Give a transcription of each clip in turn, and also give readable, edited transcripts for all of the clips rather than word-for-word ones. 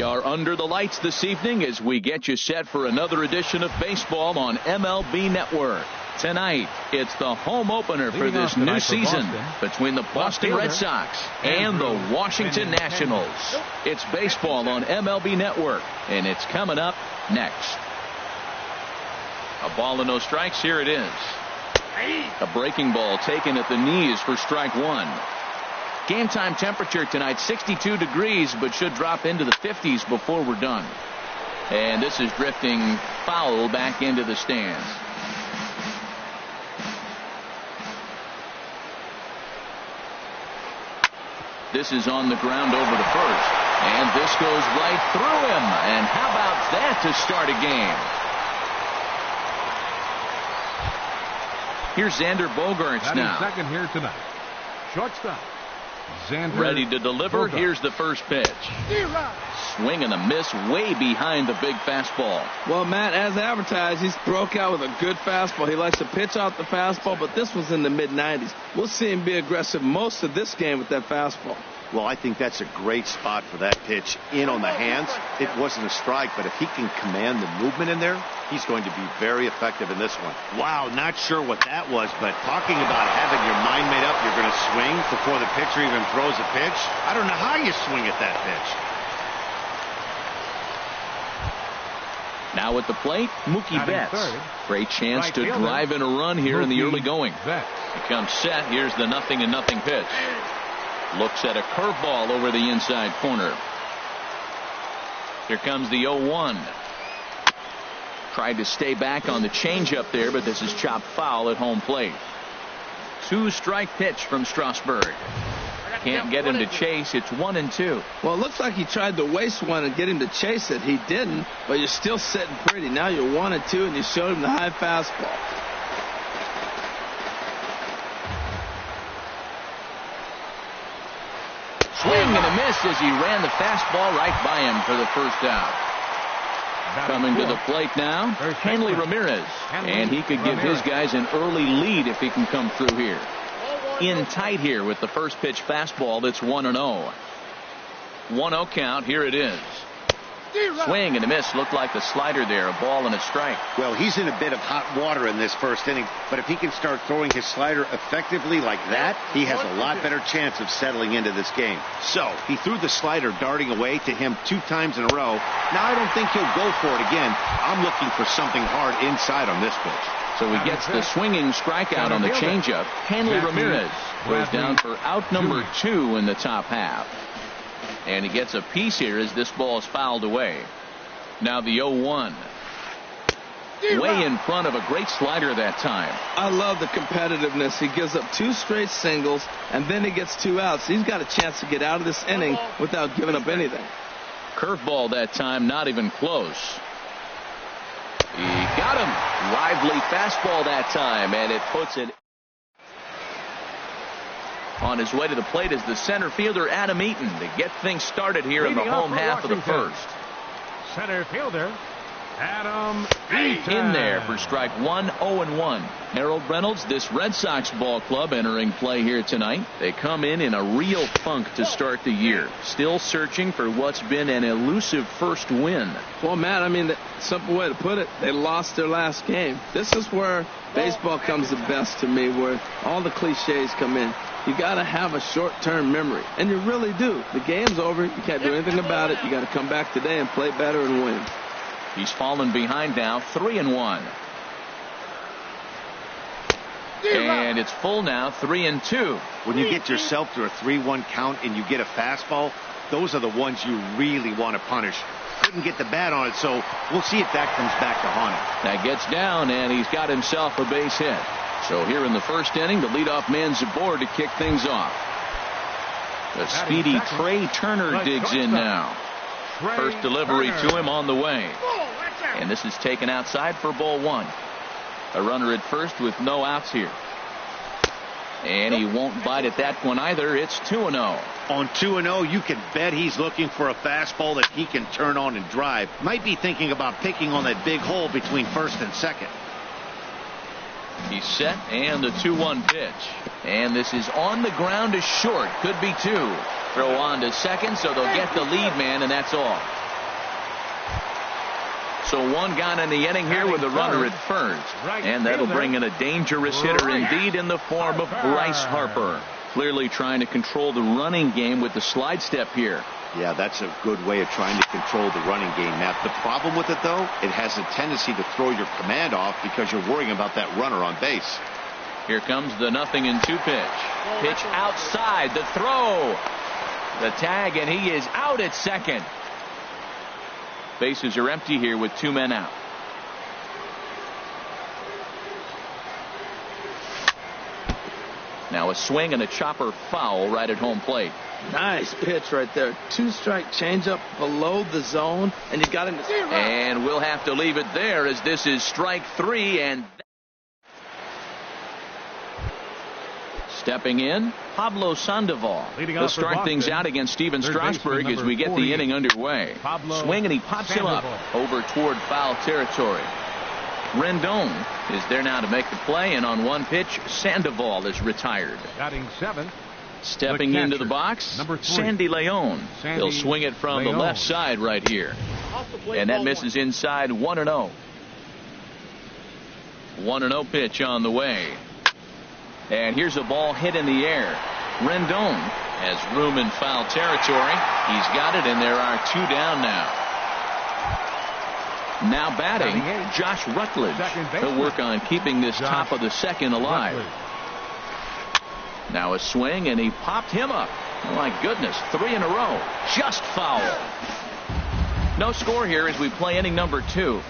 We are under the lights this evening as we get you set for another edition of baseball on MLB Network. Tonight, it's the home opener for this new season between the Boston Red Sox and the Washington Nationals. It's baseball on MLB Network, and it's coming up next. A ball and no strikes. Here it is. A breaking ball taken at the knees for strike one. Game time temperature tonight 62 degrees, but should drop into the 50s before we're done. And this is drifting foul back into the stands. This is on the ground over to first. And this goes right through him. And how about that to start a game? Here's Xander Bogaerts now. Second here tonight. Shortstop. Xander ready to deliver. Bogaerts. Here's the first pitch. Swing and a miss way behind the big fastball. Well, Matt, as advertised, he's broke out with a good fastball. He likes to pitch out the fastball, but this was in the mid-90s. We'll see him be aggressive most of this game with that fastball. Well, I think that's a great spot for that pitch in on the hands. It wasn't a strike, but if he can command the movement in there, he's going to be very effective in this one. Wow, not sure what that was, but talking about having your mind made up, you're going to swing before the pitcher even throws a pitch. I don't know how you swing at that pitch. Now at the plate, Mookie Betts. Great chance to drive in a run here in the early going. He comes set. Here's the 0-0 pitch. Looks at a curveball over the inside corner. Here comes the 0-1. Tried to stay back on the changeup there, but this is chopped foul at home plate. 2-strike pitch from Strasburg. Can't get him to chase. It's 1-2. Well, it looks like he tried to waste one and get him to chase it. He didn't, but you're still sitting pretty. Now you're 1-2, and you showed him the high fastball. Swing and a miss as he ran the fastball right by him for the first out. Coming to the plate now, Hanley Ramirez. And he could give his guys an early lead if he can come through here. In tight here with the first pitch fastball that's 1-0. 1-0 count. Here it is. Swing and a miss. Looked like the slider there. A ball and a strike. Well, he's in a bit of hot water in this first inning, but if he can start throwing his slider effectively like that, he has a lot better chance of settling into this game. So he threw the slider darting away to him 2 times in a row. Now I don't think he'll go for it again. I'm looking for something hard inside on this pitch. So he gets the swinging strikeout on the changeup. Hanley Ramirez goes down for out number 2 in the top half. And he gets a piece here as this ball is fouled away. Now the 0-1. Way in front of a great slider that time. I love the competitiveness. He gives up 2 straight singles, and then he gets 2 outs. He's got a chance to get out of this inning without giving up anything. Curveball that time, not even close. He got him. Lively fastball that time, and it puts it. On his way to the plate is the center fielder, Adam Eaton, to get things started here in the home half of the first. Center fielder, Adam Eaton. In there for strike 1, 0-1. Harold Reynolds, this Red Sox ball club entering play here tonight. They come in a real funk to start the year. Still searching for what's been an elusive first win. Well, Matt, I mean, the simple way to put it, they lost their last game. This is where baseball comes the best to me, where all the cliches come in. You got to have a short-term memory, and you really do. The game's over. You can't do anything about it. You got to come back today and play better and win. He's fallen behind now, 3-1. And it's full now, 3-2. When you get yourself to a 3-1 count and you get a fastball, those are the ones you really want to punish. Couldn't get the bat on it, so we'll see if that comes back to haunt him. That gets down, and he's got himself a base hit. So here in the first inning, the leadoff man's aboard to kick things off. The speedy Trey Turner digs in now. First delivery to him on the way. And this is taken outside for ball 1. A runner at first with no outs here. And he won't bite at that one either. It's 2-0. On 2-0, you can bet he's looking for a fastball that he can turn on and drive. Might be thinking about picking on that big hole between first and second. He's set, and the 2-1 pitch. And this is on the ground to short. Could be 2. Throw on to second, so they'll get the lead man, and that's all. So one gone in the inning here with a runner at first. And that'll bring in a dangerous hitter indeed in the form of Bryce Harper. Clearly trying to control the running game with the slide step here. Yeah, that's a good way of trying to control the running game, Matt. The problem with it, though, it has a tendency to throw your command off because you're worrying about that runner on base. Here comes the 0-2 pitch. Pitch outside. The throw. The tag, and he is out at second. Bases are empty here with 2 men out. Now a swing and a chopper foul right at home plate. Nice pitch right there. 2-strike changeup below the zone, and you got him to. And we'll have to leave it there as this is strike 3. And stepping in, Pablo Sandoval. He'll start things out against Steven Strasburg as we get the inning underway. Swing, and he pops him up over toward foul territory. Rendon is there now to make the play, and on one pitch, Sandoval is retired. Batting 7th. Stepping into the box, Sandy Leon. He'll swing it from the left side right here. And that misses inside 1-0. 1-0 pitch on the way. And here's a ball hit in the air. Rendon has room in foul territory. He's got it, and there are 2 down now. Now batting, Josh Rutledge. He'll work on keeping this top of the second alive. Now a swing, and he popped him up. Oh my goodness, 3 in a row. Just foul. No score here as we play inning number 2.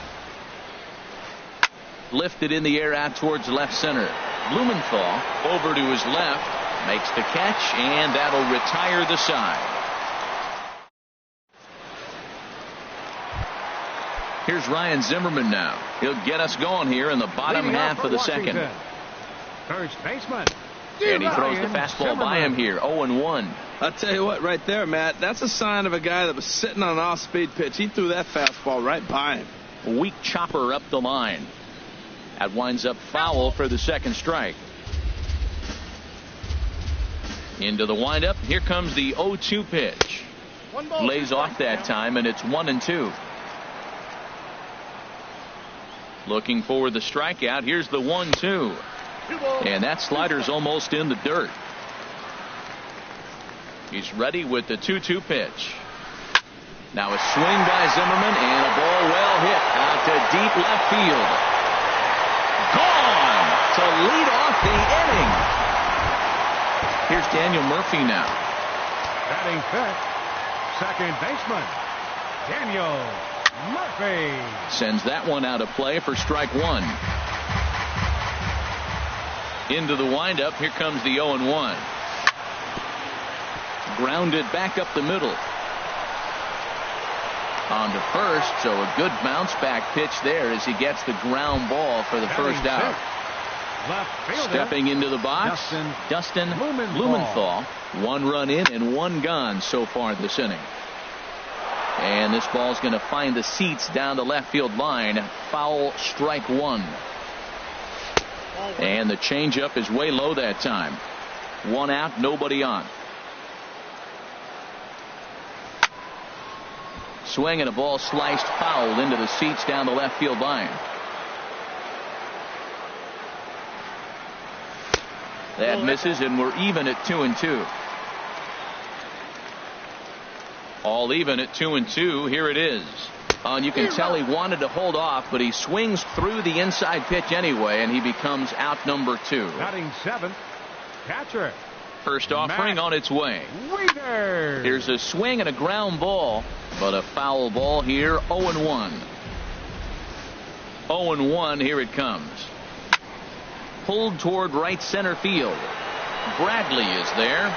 Lifted in the air out towards left center. Blumenthal over to his left, makes the catch, and that'll retire the side. Here's Ryan Zimmerman now. He'll get us going here in the bottom half of the second. First baseman. And he throws the fastball by him here. 0-1. I'll tell you what, right there, Matt, that's a sign of a guy that was sitting on an off-speed pitch. He threw that fastball right by him. Weak chopper up the line. That winds up foul for the second strike. Into the windup. Here comes the 0-2 pitch. Lays off that time, and it's 1-2. Looking for the strikeout. Here's the 1-2. And that slider's almost in the dirt. He's ready with the 2-2 pitch. Now a swing by Zimmerman, and a ball well hit out to deep left field. Gone to lead off the inning. Here's Daniel Murphy now. Batting 5th, second baseman, Daniel Murphy. Sends that one out of play for strike 1. Into the windup. Here comes the 0-1. Grounded back up the middle. On to first, so a good bounce back pitch there as he gets the ground ball for the first out. Stepping into the box, Dustin Blumenthal. 1 run in and 1 gone so far this inning. And this ball's going to find the seats down the left field line. Foul, strike 1. And the changeup is way low that time. 1 out, nobody on. Swing, and a ball sliced foul into the seats down the left field line. That misses, and we're even at 2-2. All even at 2-2. Here it is. And you can tell he wanted to hold off, but he swings through the inside pitch anyway, and he becomes out number 2. Batting 7th, catcher. First offering on its way. Here's a swing and a ground ball, but a foul ball here. 0-1. 0-1. Here it comes. Pulled toward right center field. Bradley is there,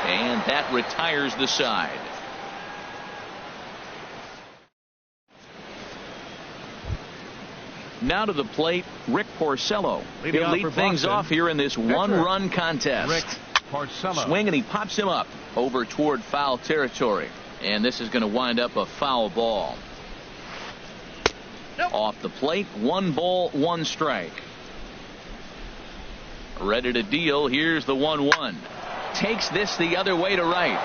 and that retires the side. Now to the plate, Rick Porcello. He'll lead things off here in this 1-run contest. Rick Porcello. Swing, and he pops him up over toward foul territory. And this is going to wind up a foul ball. Off the plate, 1 ball, 1 strike. Ready to deal. Here's the 1-1. Takes this the other way to right.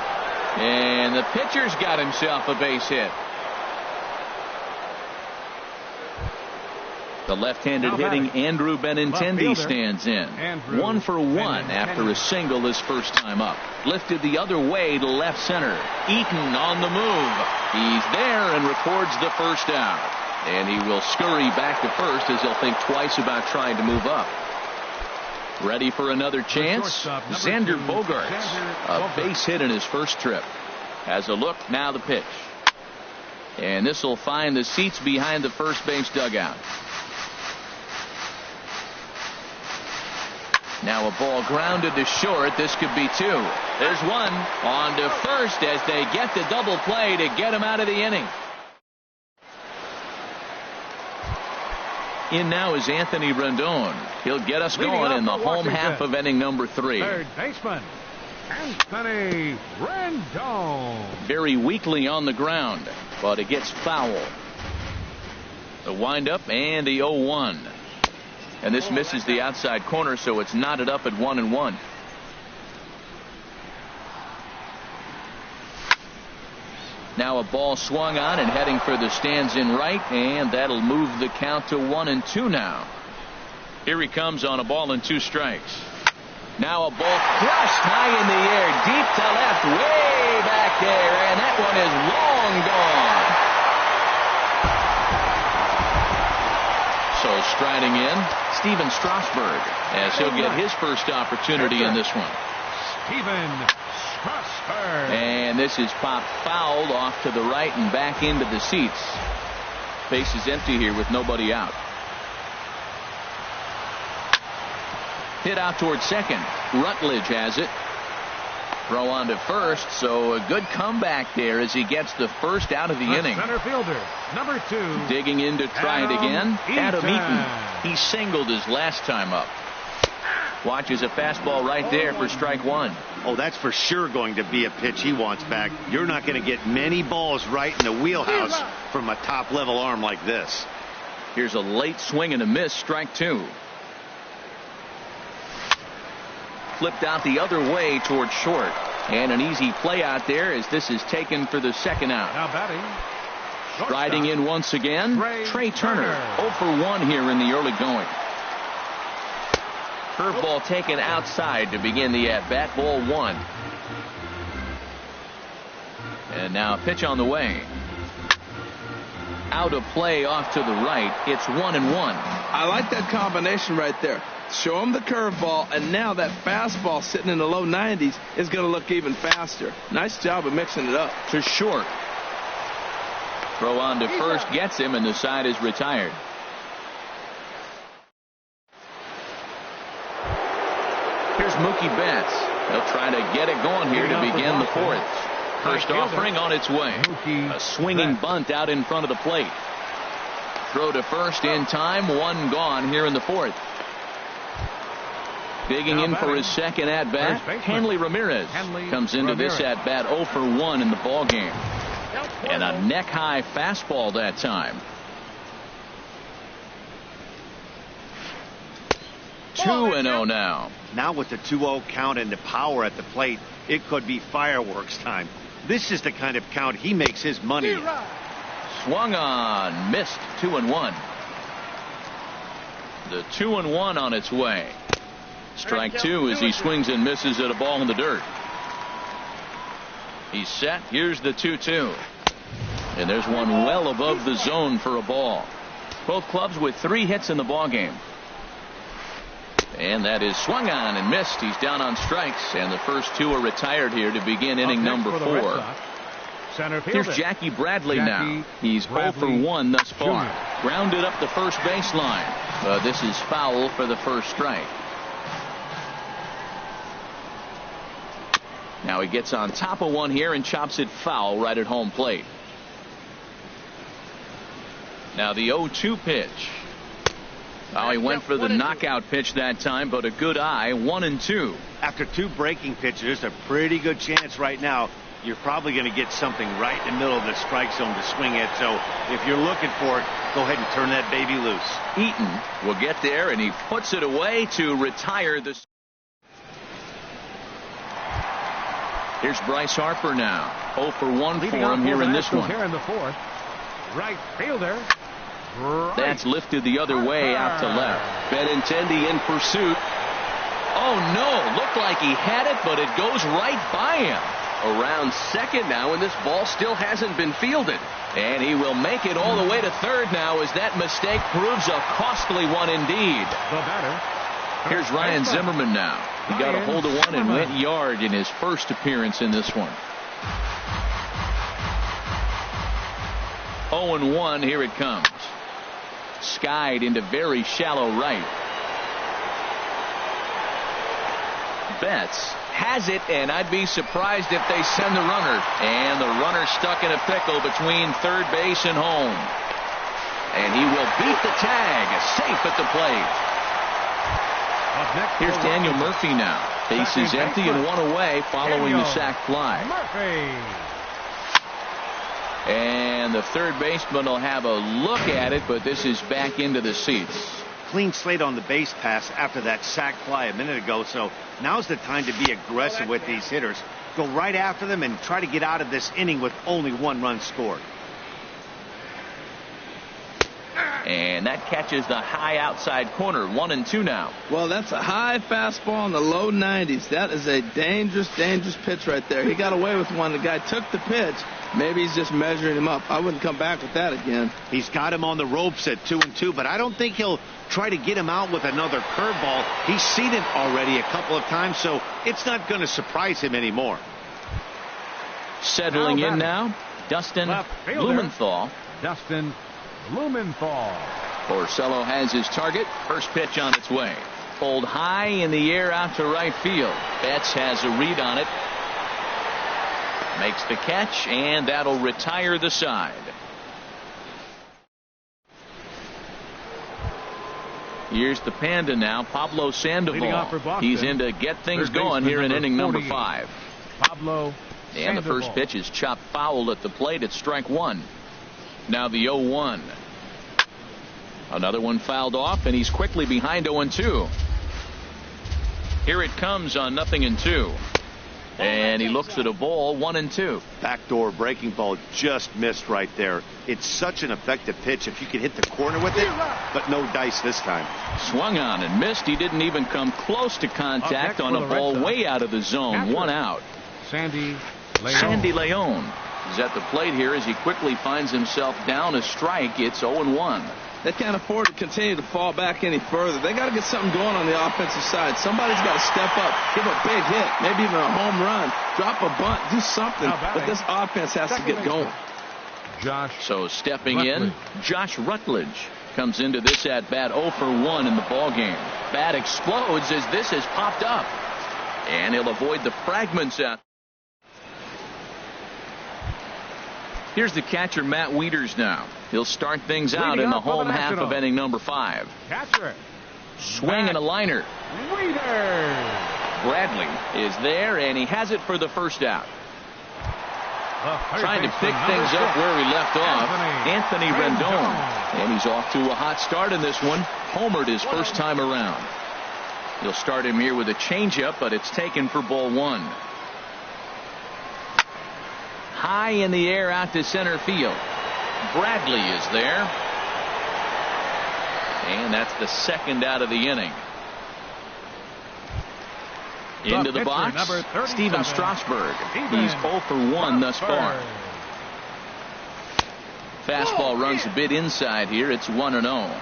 And the pitcher's got himself a base hit. The left-handed hitting Andrew Benintendi stands in. 1 for 1 after a single his first time up. Lifted the other way to left center. Eaton on the move. He's there and records the first out. And he will scurry back to first as he'll think twice about trying to move up. Ready for another chance? Xander Bogaerts, a base hit in his first trip. Has a look, now the pitch. And this will find the seats behind the first base dugout. Now a ball grounded to short. This could be 2. There's one. On to first as they get the double play to get him out of the inning. In now is Anthony Rendon. He'll get us going in the home half of inning number 3. Third baseman, Anthony Rendon. Very weakly on the ground, but it gets foul. The windup and the 0-1. And this misses the outside corner, so it's knotted up at 1-1. Now a ball swung on and heading for the stands in right, and that'll move the count to 1-2 now. Here he comes on a ball and 2 strikes. Now a ball crushed high in the air, deep to left, way back there, and that one is long gone. So striding in, Steven Strasburg, as he'll get his first opportunity in this one. Steven Strasburg. And this is popped fouled off to the right and back into the seats. Base is empty here with nobody out. Hit out towards second. Rutledge has it. Throw on to first, so a good comeback there as he gets the first out of the inning. Center fielder, number 2. Digging in to try it again. Adam Eaton. He singled his last time up. Watches a fastball right there for strike 1. Oh, that's for sure going to be a pitch he wants back. You're not going to get many balls right in the wheelhouse from a top-level arm like this. Here's a late swing and a miss, strike 2. Flipped out the other way towards short. And an easy play out there as this is taken for the second out. Now batting. Striding in once again, Trey Turner. 0 for 1 here in the early going. Curveball taken outside to begin the at-bat. Ball 1. And now a pitch on the way. Out of play off to the right. It's 1-1. I like that combination right there. Show him the curveball, and now that fastball sitting in the low 90s is going to look even faster. Nice job of mixing it up. To short. Throw on to first gets him, and the side is retired. Here's Mookie Betts. They'll try to get it going here to begin the 4th. First offering on its way. A swinging bunt out in front of the plate. Throw to first in time. 1 gone here in the 4th. Digging in for his second at-bat, Hanley Ramirez comes into this at-bat 0 for 1 in the ballgame. And a neck-high fastball that time. 2-0 now. Now with the 2-0 count and the power at the plate, it could be fireworks time. This is the kind of count he makes his money in. Swung on, missed. 2-1. The 2-1 on its way. Strike 2 as he swings and misses at a ball in the dirt. He's set. Here's the 2-2. And there's one well above the zone for a ball. Both clubs with 3 hits in the ballgame. And that is swung on and missed. He's down on strikes, and the first 2 are retired here to begin inning number 4. Here's Jackie Bradley now. He's 0 for 1 thus far. Grounded up the first baseline. This is foul for the first strike. Now he gets on top of one here and chops it foul right at home plate. Now the 0-2 pitch. Oh, he went for the knockout pitch that time, but a good eye. 1-2. After 2 breaking pitches, there's a pretty good chance right now you're probably going to get something right in the middle of the strike zone to swing at. So if you're looking for it, go ahead and turn that baby loose. Eaton will get there, and he puts it away to retire the. Here's Bryce Harper now. 0 for 1 for him here in this one. Here in the 4th. Right fielder That's lifted the other way out to left. Benintendi in pursuit. Oh, no. Looked like he had it, but it goes right by him. Around second now, and this ball still hasn't been fielded. And he will make it all the way to third now as that mistake proves a costly one indeed. The batter. Here's Ryan Zimmerman now. He got a hold of one and went yard in his first appearance in this one. 0-1, here it comes. Skied into very shallow right. Betts has it, and I'd be surprised if they send the runner. And the runner stuck in a pickle between third base and home. And he will beat the tag, safe at the plate. Here's Daniel Murphy now. Base is empty and one away following the sac fly. And the third baseman will have a look at it, but this is back into the seats. Clean slate on the base pass after that sac fly a minute ago, so now's the time to be aggressive with these hitters. Go right after them and try to get out of this inning with only one run scored. And that catches the high outside corner. 1-2 now. Well, that's a high fastball in the low 90s. That is a dangerous, dangerous pitch right there. He got away with one. The guy took the pitch. Maybe he's just measuring him up. I wouldn't come back with that again. He's got him on the ropes at 2-2, but I don't think he'll try to get him out with another curveball. He's seen it already a couple of times, so it's not going to surprise him anymore. Settling in now, Dustin Blumenthal. Dustin Blumenthal. Porcello has his target. First pitch on its way. Pulled high in the air out to right field. Betts has a read on it. Makes the catch, and that'll retire the side. Here's the Panda now, Pablo Sandoval. He's in to get things going here in inning number 5. Pablo And the first pitch is chopped foul at the plate at strike 1. Now the 0-1. Another one fouled off, and he's quickly behind 0-2. Here it comes on 0-2. And he looks at a ball, 1-2. Backdoor breaking ball just missed right there. It's such an effective pitch if you can hit the corner with it, but no dice this time. Swung on and missed. He didn't even come close to contact on a ball way out of the zone. 1 out. Sandy Leon is at the plate here as he quickly finds himself down a strike. It's 0-1. They can't afford to continue to fall back any further. They got to get something going on the offensive side. Somebody's got to step up, give a big hit, maybe even a home run, drop a bunt, do something. But this offense has to get going. So stepping in, Josh Rutledge comes into this at bat 0 for 1 in the ball game. Bat explodes as this has popped up, and he'll avoid the fragments out. Here's the catcher, Matt Wieters now. He'll start things out in the home half of inning number 5. Catcher. Swing and a liner. Bradley is there, and he has it for the first out. Trying to pick things up where we left off, Anthony Rendon. And he's off to a hot start in this one. Homered his first time around. He'll start him here with a changeup, but it's taken for ball 1. High in the air out to center field. Bradley is there. And that's the second out of the inning. Into the box, Steven Strasburg. He's 0 for 1 thus far. Fastball runs a bit inside here. It's 1-0.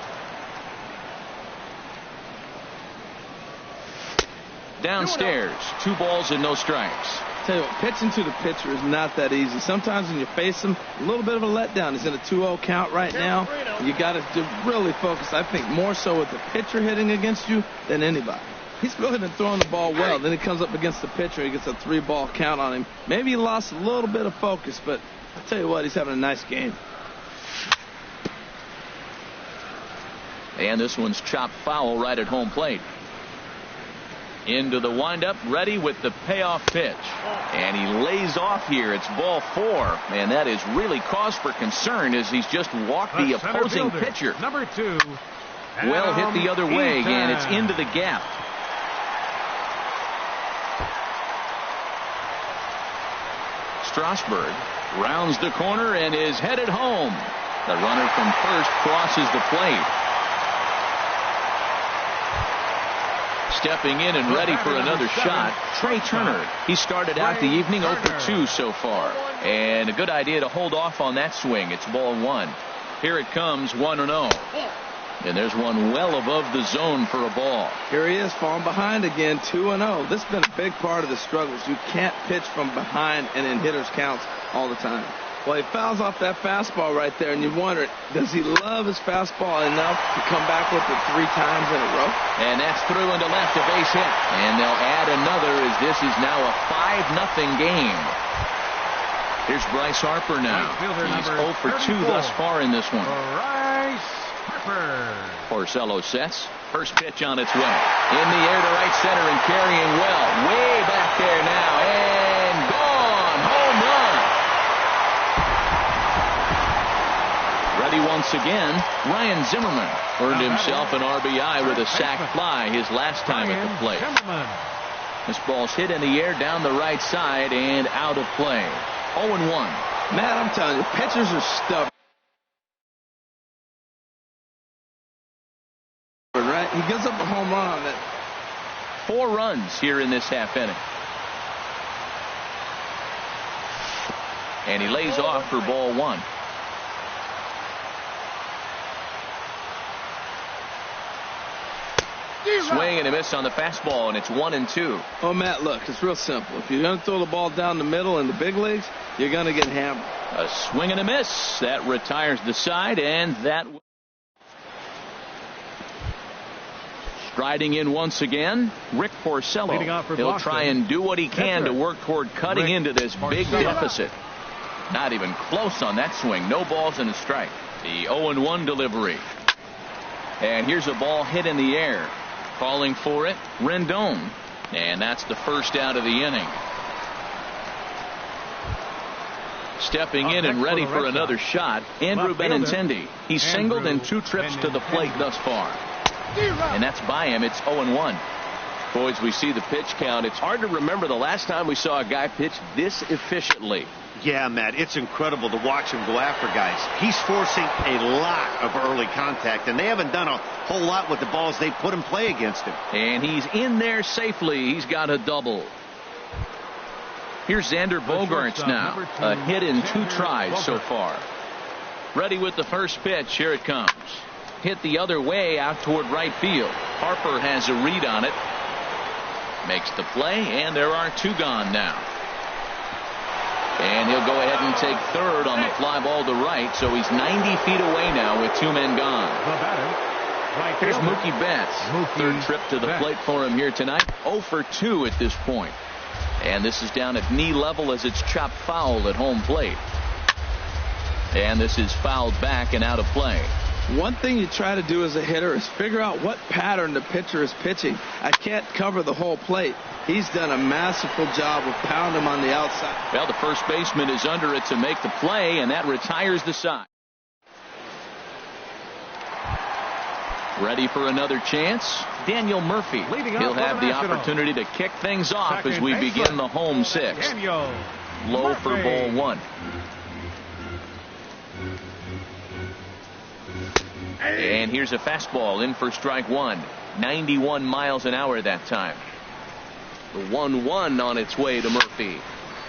Downstairs, 2 balls and no strikes. Tell you what, pitching to the pitcher is not that easy. Sometimes when you face him, a little bit of a letdown. He's in a 2-0 count right now. You got to really focus, I think, more so with the pitcher hitting against you than anybody. He's really been throwing the ball well. Then he comes up against the pitcher. He gets a 3-ball count on him. Maybe he lost a little bit of focus, but I'll tell you what, he's having a nice game. And this one's chopped foul right at home plate. Into the windup, ready with the payoff pitch. And he lays off here. It's ball 4. And that is really cause for concern as he's just walked the opposing pitcher. Number 2. Well hit the other way, and it's into the gap. Strasburg rounds the corner and is headed home. The runner from first crosses the plate. Stepping in and ready for another shot, Trey Turner. He started out the evening 0 for 2 so far. And a good idea to hold off on that swing. It's ball 1. Here it comes, 1-0. And there's one well above the zone for a ball. Here he is, falling behind again, 2-0. This has been a big part of the struggles. You can't pitch from behind and in hitters' counts all the time. Well, he fouls off that fastball right there, and you wonder, does he love his fastball enough to come back with it 3 times in a row? And that's through into left, a base hit. And they'll add another as this is now a 5-0 game. Here's Bryce Harper now. He's 0 for 2 thus far in this one. Bryce Harper. Porcello sets. First pitch on its way. In the air to right center and carrying well. Way back there now. And gone. Home run. Ready once again, Ryan Zimmerman earned himself an RBI with a sac fly his last time at the plate. This ball's hit in the air down the right side and out of play. 0-1. Matt, I'm telling you, pitchers are stubborn. Right? He gives up a home run on it. 4 runs here in this half inning. And he lays off for ball 1. Swing and a miss on the fastball, and it's 1-2. Oh, Matt, look, it's real simple. If you're going to throw the ball down the middle in the big leagues, you're going to get hammered. A swing and a miss. That retires the side, and that... Striding in once again, Rick Porcello. He'll try and do what he can to work toward cutting into this big deficit. Not even close on that swing. No balls and a strike. The 0-1 delivery. And here's a ball hit in the air. Calling for it, Rendon. And that's the first out of the inning. Stepping in and ready for another shot, Andrew Benintendi. He's singled in 2 trips to the plate thus far. And that's by him. It's 0-1. Boys, we see the pitch count. It's hard to remember the last time we saw a guy pitch this efficiently. Yeah, Matt, it's incredible to watch him go after guys. He's forcing a lot of early contact, and they haven't done a whole lot with the balls they put in play against him. And he's in there safely. He's got a double. Here's Xander Bogaerts now. A hit in 2 tries so far. Ready with the first pitch. Here it comes. Hit the other way out toward right field. Harper has a read on it. Makes the play, and there are 2 gone now. And he'll go ahead and take third on the fly ball to right, so he's 90 feet away now with 2 men gone. Here's Mookie Betts. Third trip to the plate for him here tonight. 0 for 2 at this point. And this is down at knee level as it's chopped foul at home plate. And this is fouled back and out of play. One thing you try to do as a hitter is figure out what pattern the pitcher is pitching. I can't cover the whole plate. He's done a masterful job of pounding him on the outside. Well, the first baseman is under it to make the play, and that retires the side. Ready for another chance? Daniel Murphy. He'll have the opportunity to kick things off as we begin the home 6th. Low for ball 1. And here's a fastball in for strike 1. 91 miles an hour that time. The 1-1 on its way to Murphy.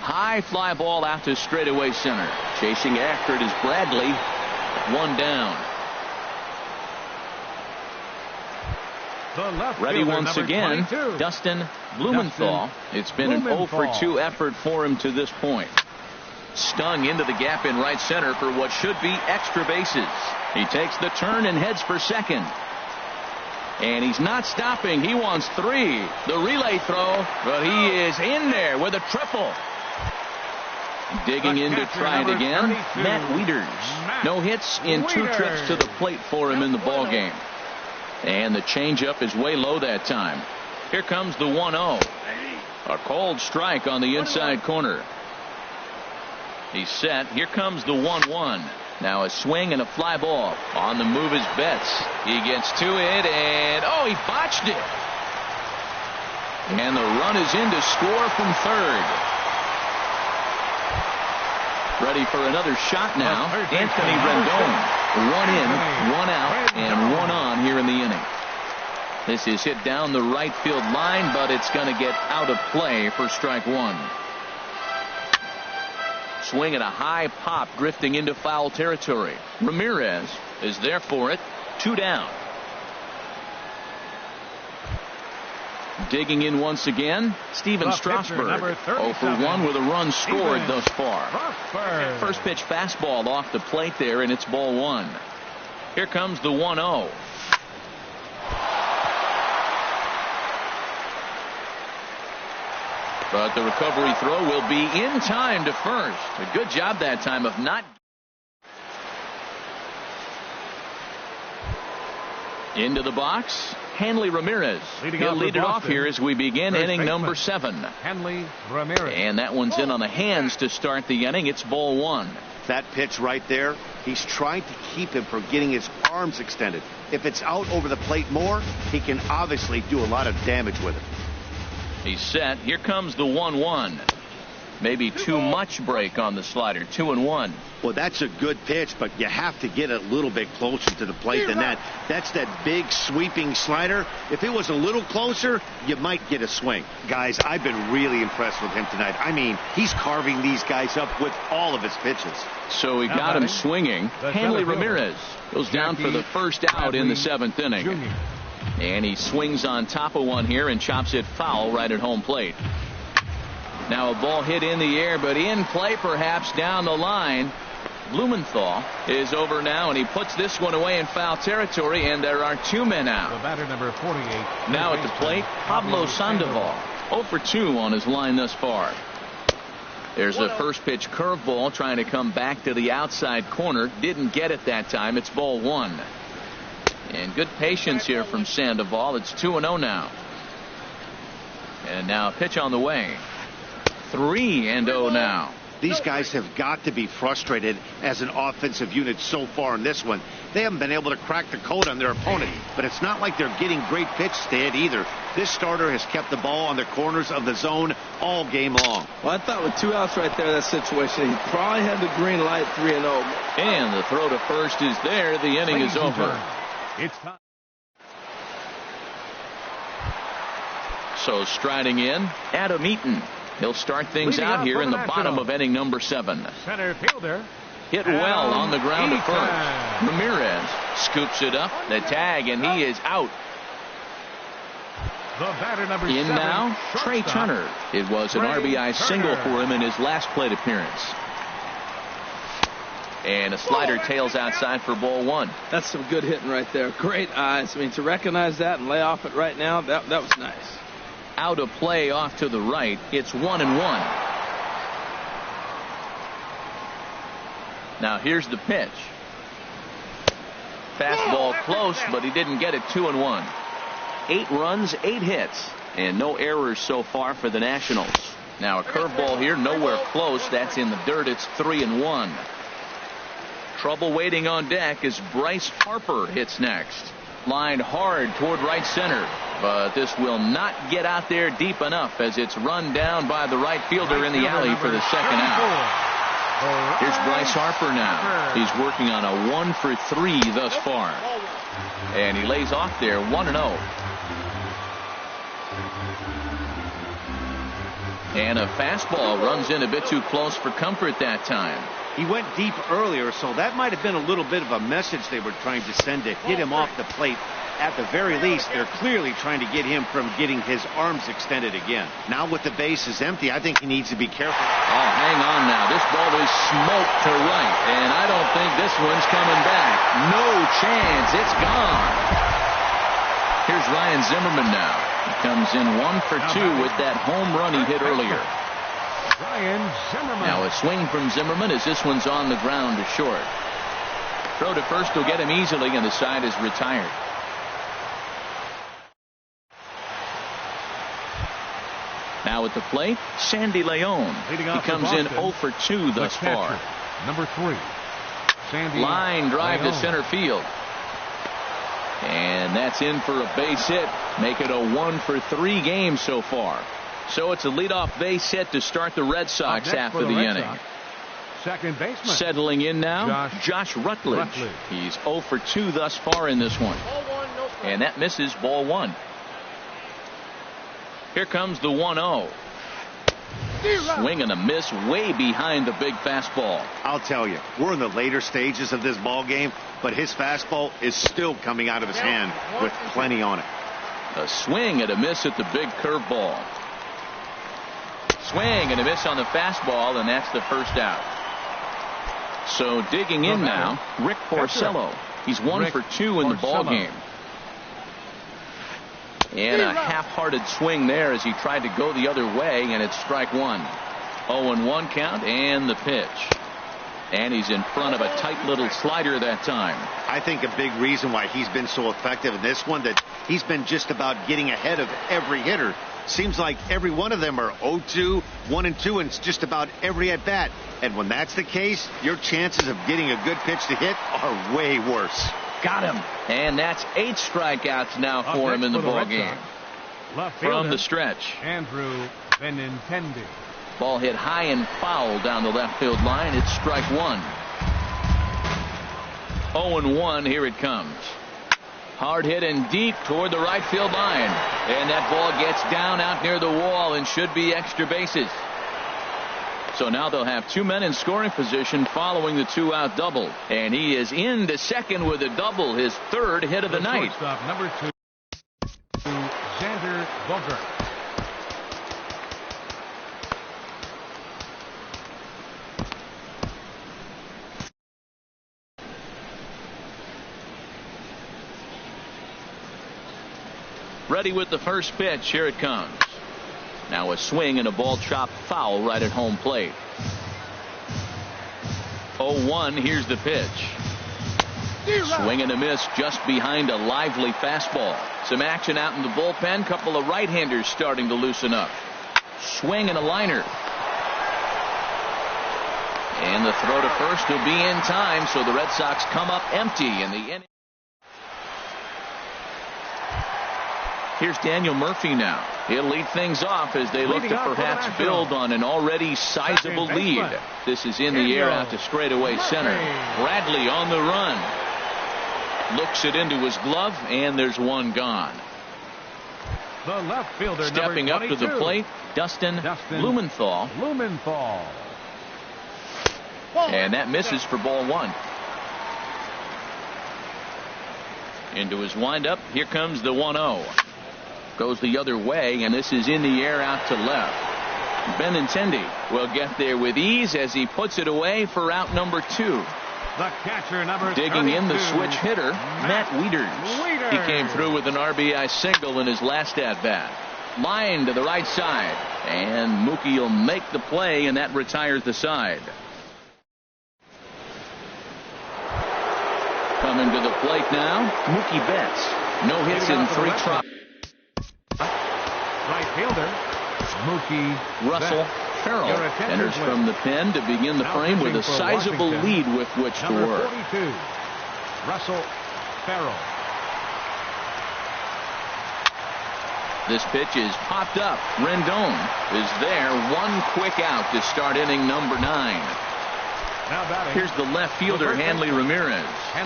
High fly ball out to straightaway center. Chasing after it is Bradley. 1 down. Ready once again, Dustin Blumenthal. It's been an 0 for 2 effort for him to this point. Stung into the gap in right center for what should be extra bases. He takes the turn and heads for second. And he's not stopping. He wants 3. The relay throw, but he is in there with a triple. Digging in to try it again, Matt Wieters. No hits in 2 trips to the plate for him in the ballgame. And the changeup is way low that time. Here comes the 1-0. A cold strike on the inside corner. He's set. Here comes the 1-1. Now a swing and a fly ball. On the move is Betts. He gets to it, and he botched it. And the run is in to score from third. Ready for another shot now. Anthony Rendon. One in, one out, and one on here in the inning. This is hit down the right field line, but it's going to get out of play for strike one. Swing and a high pop drifting into foul territory. Ramirez is there for it. 2 down. Digging in once again, Steven Strasburg. 0 for 1 with a run scored thus far. First pitch fastball off the plate there, and it's ball 1. Here comes the 1-0. But the recovery throw will be in time to first. A good job that time of not. Into the box, Hanley Ramirez. He'll lead it off here as we begin inning number 7. Hanley Ramirez. And that one's in on the hands to start the inning. It's ball 1. That pitch right there, he's trying to keep him from getting his arms extended. If it's out over the plate more, he can obviously do a lot of damage with it. He's set. Here comes the 1-1. Maybe too much break on the slider. 2-1. Well, that's a good pitch, but you have to get a little bit closer to the plate than that. That's that big sweeping slider. If it was a little closer, you might get a swing. Guys, I've been really impressed with him tonight. I mean, he's carving these guys up with all of his pitches. So he got him swinging. Hanley Ramirez goes down for the first out in the 7th inning. And he swings on top of one here and chops it foul right at home plate. Now a ball hit in the air, but in play perhaps down the line. Blumenthal is over now, and he puts this one away in foul territory, and there are 2 men out. The batter number 48. Now at the plate, Pablo Sandoval. 0 for 2 on his line thus far. There's a first pitch curveball trying to come back to the outside corner. Didn't get it that time. It's ball 1. And good patience here from Sandoval. It's 2-0 now. And now a pitch on the way. 3-0 now. These guys have got to be frustrated as an offensive unit so far in this one. They haven't been able to crack the code on their opponent, but it's not like they're getting great pitches to hit either. This starter has kept the ball on the corners of the zone all game long. Well, I thought with 2 outs right there, that situation, he probably had the green light. 3-0. And the throw to first is there. The inning is over. It's time. So striding in, Adam Eaton. He'll start things out here in the bottom of inning number 7. Center fielder. Hit well on the ground to first. Ramirez scoops it up, the tag, and he is out. The batter number in 7, now, Trey Turner. It was an RBI single for him in his last plate appearance. And a slider tails outside for ball 1. That's some good hitting right there. Great eyes. I mean, to recognize that and lay off it right now, that was nice. Out of play off to the right. It's 1-1. Now here's the pitch. Fastball close, but he didn't get it. 2-1. 8 runs, 8 hits, and no errors so far for the Nationals. Now a curveball here, nowhere close. That's in the dirt. It's 3-1. Trouble waiting on deck as Bryce Harper hits next. Lined hard toward right center, but this will not get out there deep enough as it's run down by the right fielder in the alley for the second out. Here's Bryce Harper now. He's working on a 1 for 3 thus far. And he lays off there 1-0. And a fastball runs in a bit too close for comfort that time. He went deep earlier, so that might have been a little bit of a message they were trying to send to hit him off the plate. At the very least, they're clearly trying to get him from getting his arms extended again. Now with the bases empty, I think he needs to be careful. Oh, hang on now. This ball is smoked to right, and I don't think this one's coming back. No chance. It's gone. Here's Ryan Zimmerman now. He comes in 1 for 2 with that home run he hit earlier. Ryan Zimmerman. Now a swing from Zimmerman as this one's on the ground to short. Throw to first will get him easily, and the side is retired. Now at the plate, Sandy Leon. He comes in 0 for 2 thus far. Number 3, Sandy Line drive Leon. to center field. And that's in for a base hit. Make it a 1 for 3 game so far. So it's a leadoff base hit to start the Red Sox after the inning. Second baseman. Settling in now, Josh Rutledge. He's 0 for 2 thus far in this one. And that misses, ball 1. Here comes the 1-0. Swing and a miss way behind the big fastball. I'll tell you, we're in the later stages of this ball game, but his fastball is still coming out of his hand with plenty on it. A swing and a miss at the big curveball. Swing and a miss on the fastball, and that's the first out. So digging in now, Rick Porcello. He's 1 for 2 in the ball game. And a half-hearted swing there as he tried to go the other way, and it's strike 1. 0-1 count and the pitch. And he's in front of a tight little slider that time. I think a big reason why he's been so effective in this one, that he's been just about getting ahead of every hitter. Seems like every one of them are 0-2, 1-2, and it's just about every at-bat. And when that's the case, your chances of getting a good pitch to hit are way worse. Got him. And that's 8 strikeouts now for him in the ball game. From the stretch, Andrew Benintendi. Ball hit high and foul down the left field line. It's strike 1. 0-1. Here it comes. Hard hit and deep toward the right field line. And that ball gets down out near the wall and should be extra bases. So now they'll have 2 men in scoring position following the 2-out double. And he is into second with a double, his 3rd hit of the night. Shortstop, number 2, Xander Bogart. Ready with the first pitch. Here it comes. Now a swing and a ball chopped foul right at home plate. 0-1. Here's the pitch. Swing and a miss just behind a lively fastball. Some action out in the bullpen. Couple of right-handers starting to loosen up. Swing and a liner. And the throw to first will be in time, so the Red Sox come up empty in the inning. Here's Daniel Murphy now. He'll lead things off as they look to perhaps build on an already sizable lead. This is in the air out to straightaway center. Bradley on the run. Looks it into his glove, and there's one gone. The left fielder, stepping up to the plate, Dustin Blumenthal. And that misses for ball 1. Into his windup. Here comes the 1-0. Goes the other way, and this is in the air out to left. Benintendi will get there with ease as he puts it away for out number 2. The catcher, number digging 32, in the switch hitter, Matt Wieters. He came through with an RBI single in his last at-bat. Line to the right side, and Mookie will make the play, and that retires the side. Coming to the plate now, Mookie Betts. No hits in 3 tries. Right fielder, Mookie Russell Farrell enters from the pen to begin the frame with a sizable lead with which to work. 42, Russell Farrell. This pitch is popped up. Rendon is there. One quick out to start inning number 9. Here's the left fielder, Hanley Ramirez.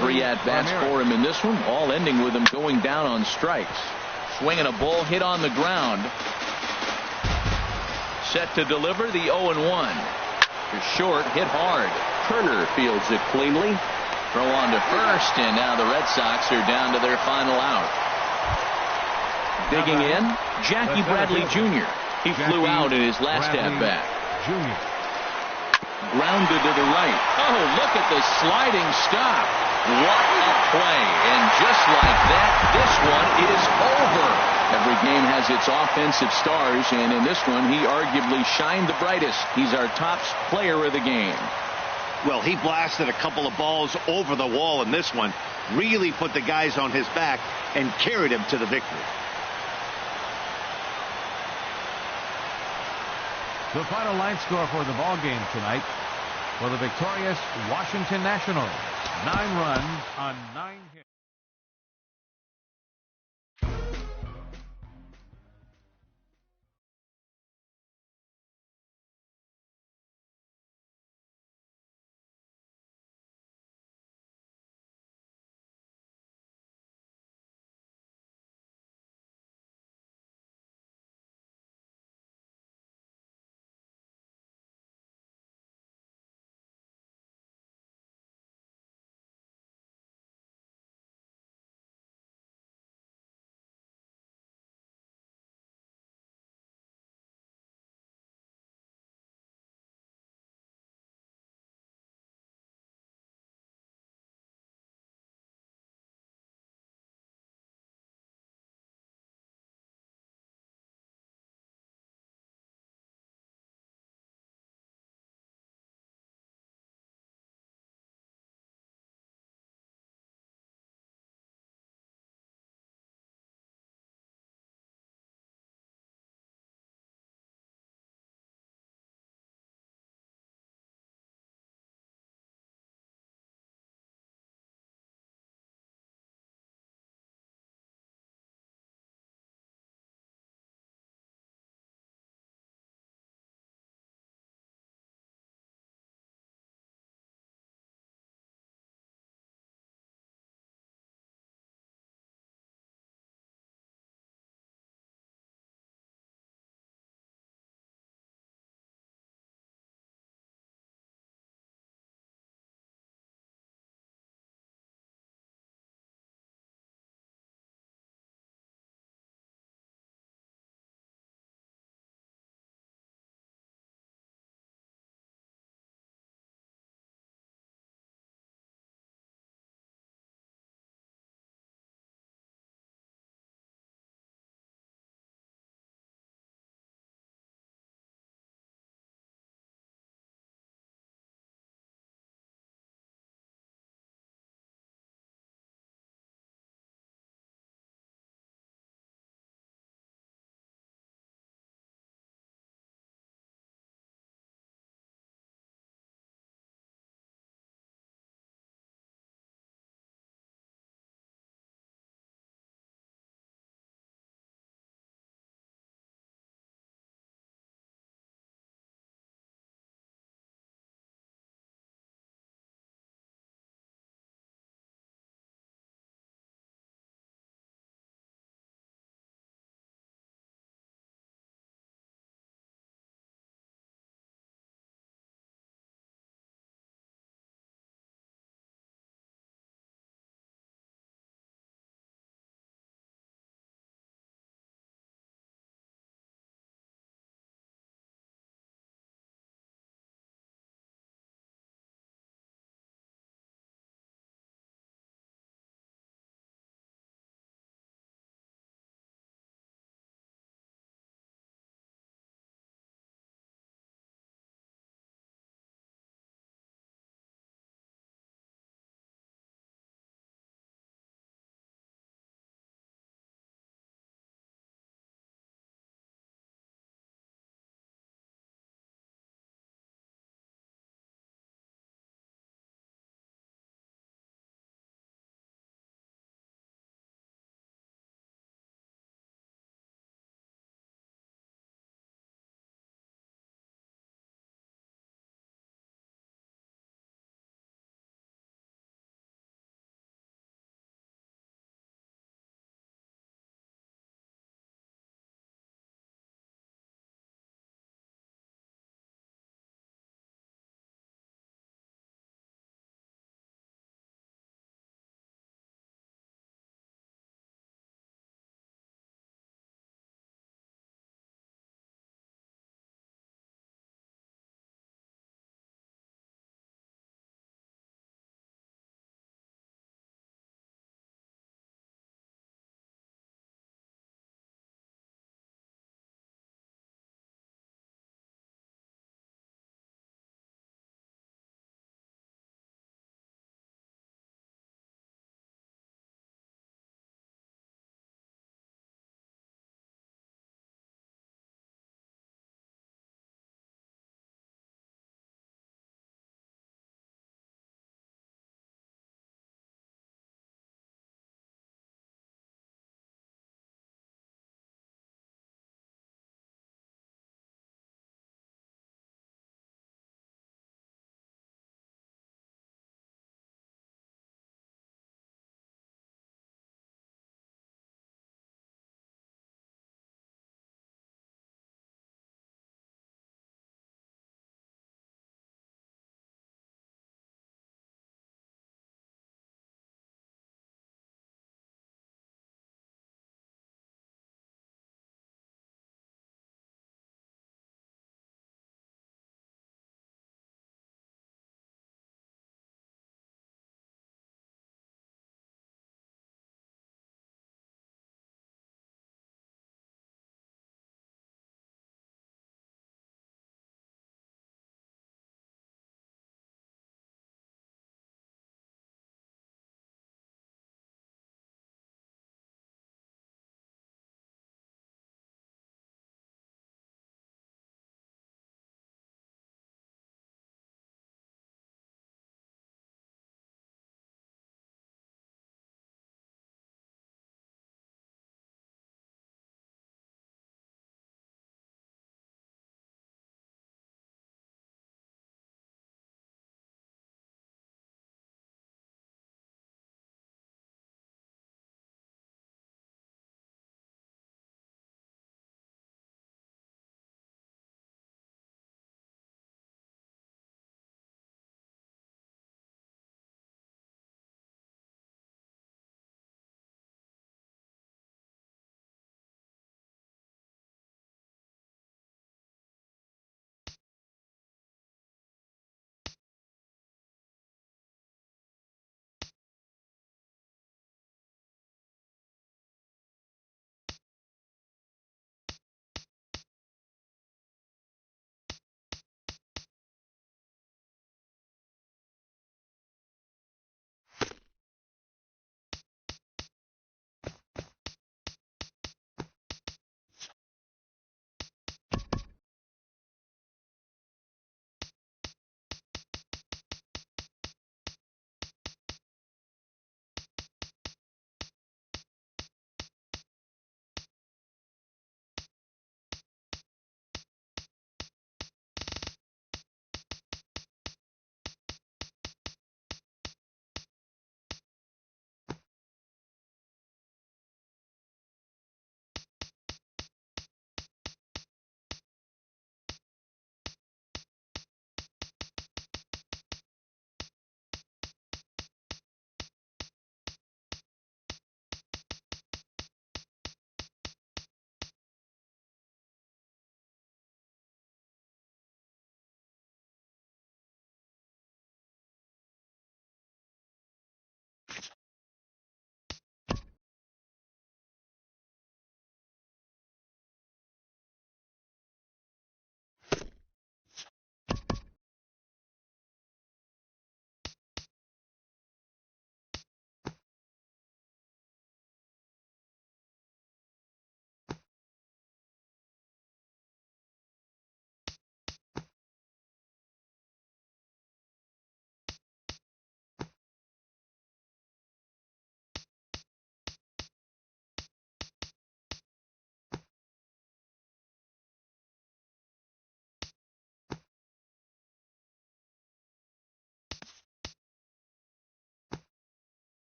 3 at-bats for him in this one, all ending with him going down on strikes. Swinging a ball hit on the ground. Set to deliver the 0-1. To short, hit hard. Turner fields it cleanly. Throw on to first, and now the Red Sox are down to their final out. Digging in, Jackie Bradley Jr. He flew out in his last at-bat. Grounded to the right. Oh, look at the sliding stop. What a play. And just like that, this one is over. Every game has its offensive stars, and in this one, he arguably shined the brightest. He's our top player of the game. Well, he blasted a couple of balls over the wall in this one, really put the guys on his back, and carried him to the victory. The final line score for the ball game tonight for the victorious Washington Nationals. 9 runs on 9 hits.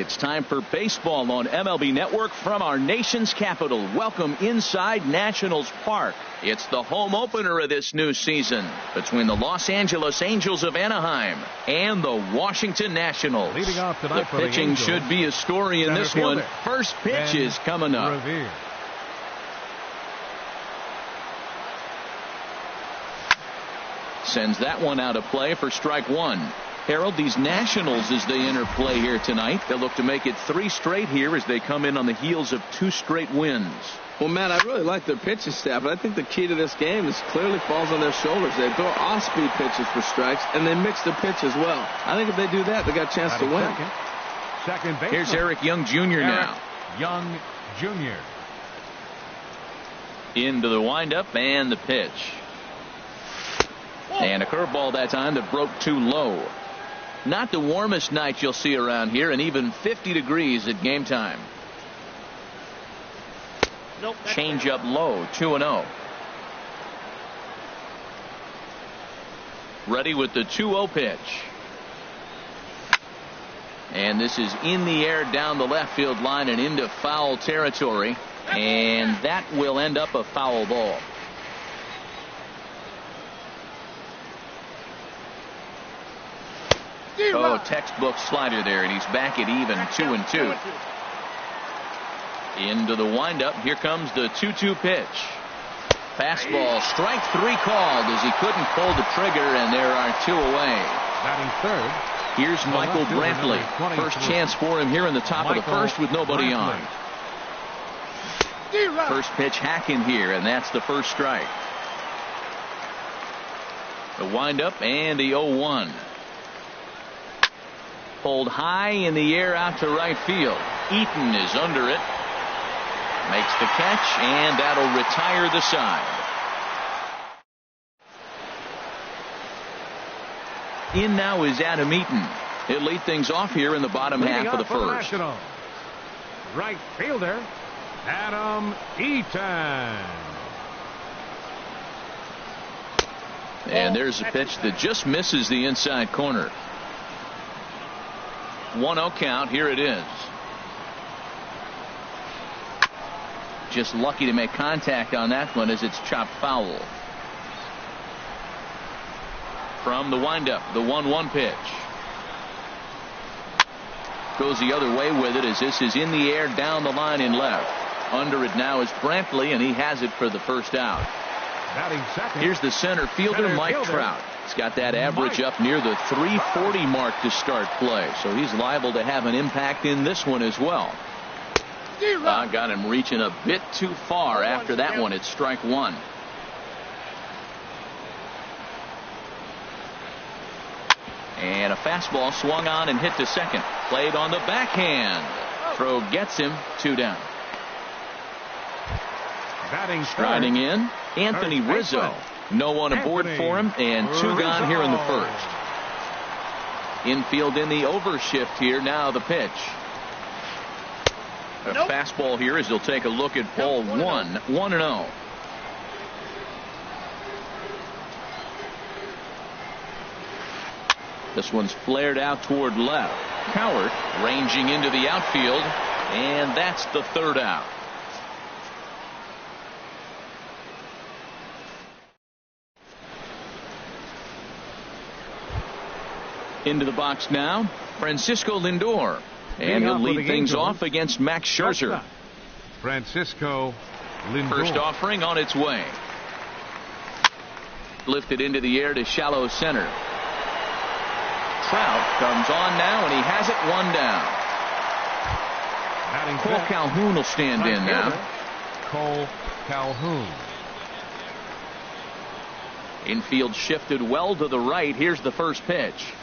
It's time for baseball on MLB Network from our nation's capital. Welcome inside Nationals Park. It's the home opener of this new season between the Los Angeles Angels of Anaheim and the Washington Nationals. Leading off tonight the pitching should be a story in this one. First pitch is coming up. Revere. Sends that one out of play for strike one. Harold, these Nationals, as they enter play here tonight, they'll look to make it 3 straight here as they come in on the heels of 2 straight wins. Well, Matt, I really like their pitching staff, but I think the key to this game is clearly falls on their shoulders. They throw off-speed pitches for strikes, and they mix their pitch as well. I think if they do that, they got a chance to win. Second base. Here's Eric Young Jr. now. Young Jr. Into the windup and the pitch. And a curveball that time that broke too low. Not the warmest night you'll see around here, and even 50 degrees at game time. Nope. Change up low, 2-0. Ready with the 2-0 pitch. And this is in the air down the left field line and into foul territory. And that will end up a foul ball. Oh, textbook slider there, and he's back at even 2-2. Into the windup. Here comes the 2-2 pitch. Fastball, strike 3 called as he couldn't pull the trigger, and there are 2 away. Batting third. Here's Michael Brantley. First chance for him here in the top of the first with nobody on. First pitch hacking here, and that's the first strike. The windup and the 0-1. Pulled high in the air out to right field. Eaton is under it. Makes the catch, and that'll retire the side. In now is Adam Eaton. He'll lead things off here in the bottom half of the first. Right fielder, Adam Eaton. And there's a pitch that just misses the inside corner. 1-0 count. Here it is. Just lucky to make contact on that one as it's chopped foul. From the windup, the 1-1 pitch. Goes the other way with it as this is in the air down the line in left. Under it now is Brantley, and he has it for the first out. Here's the center fielder, Mike Trout. He's got that average up near the 340 mark to start play, so he's liable to have an impact in this one as well. Got him reaching a bit too far after that one. It's strike 1. And a fastball swung on and hit to second. Played on the backhand. Throw gets him. 2 down. Striding in, Anthony Rizzo. No one aboard for him, and 2 gone here in the first. Infield in the overshift here. Now the pitch. A fastball here as he'll take a look at ball 1. 1-0. This one's flared out toward left. Cowart ranging into the outfield, and that's the 3rd out. Into the box now, Francisco Lindor. And he'll lead things off against Max Scherzer. Francisco Lindor. First offering on its way. Lifted into the air to shallow center. Trout comes on now, and he has it 1 down. Cole Calhoun will stand in now. Cole Calhoun. Infield shifted well to the right. Here's the first pitch.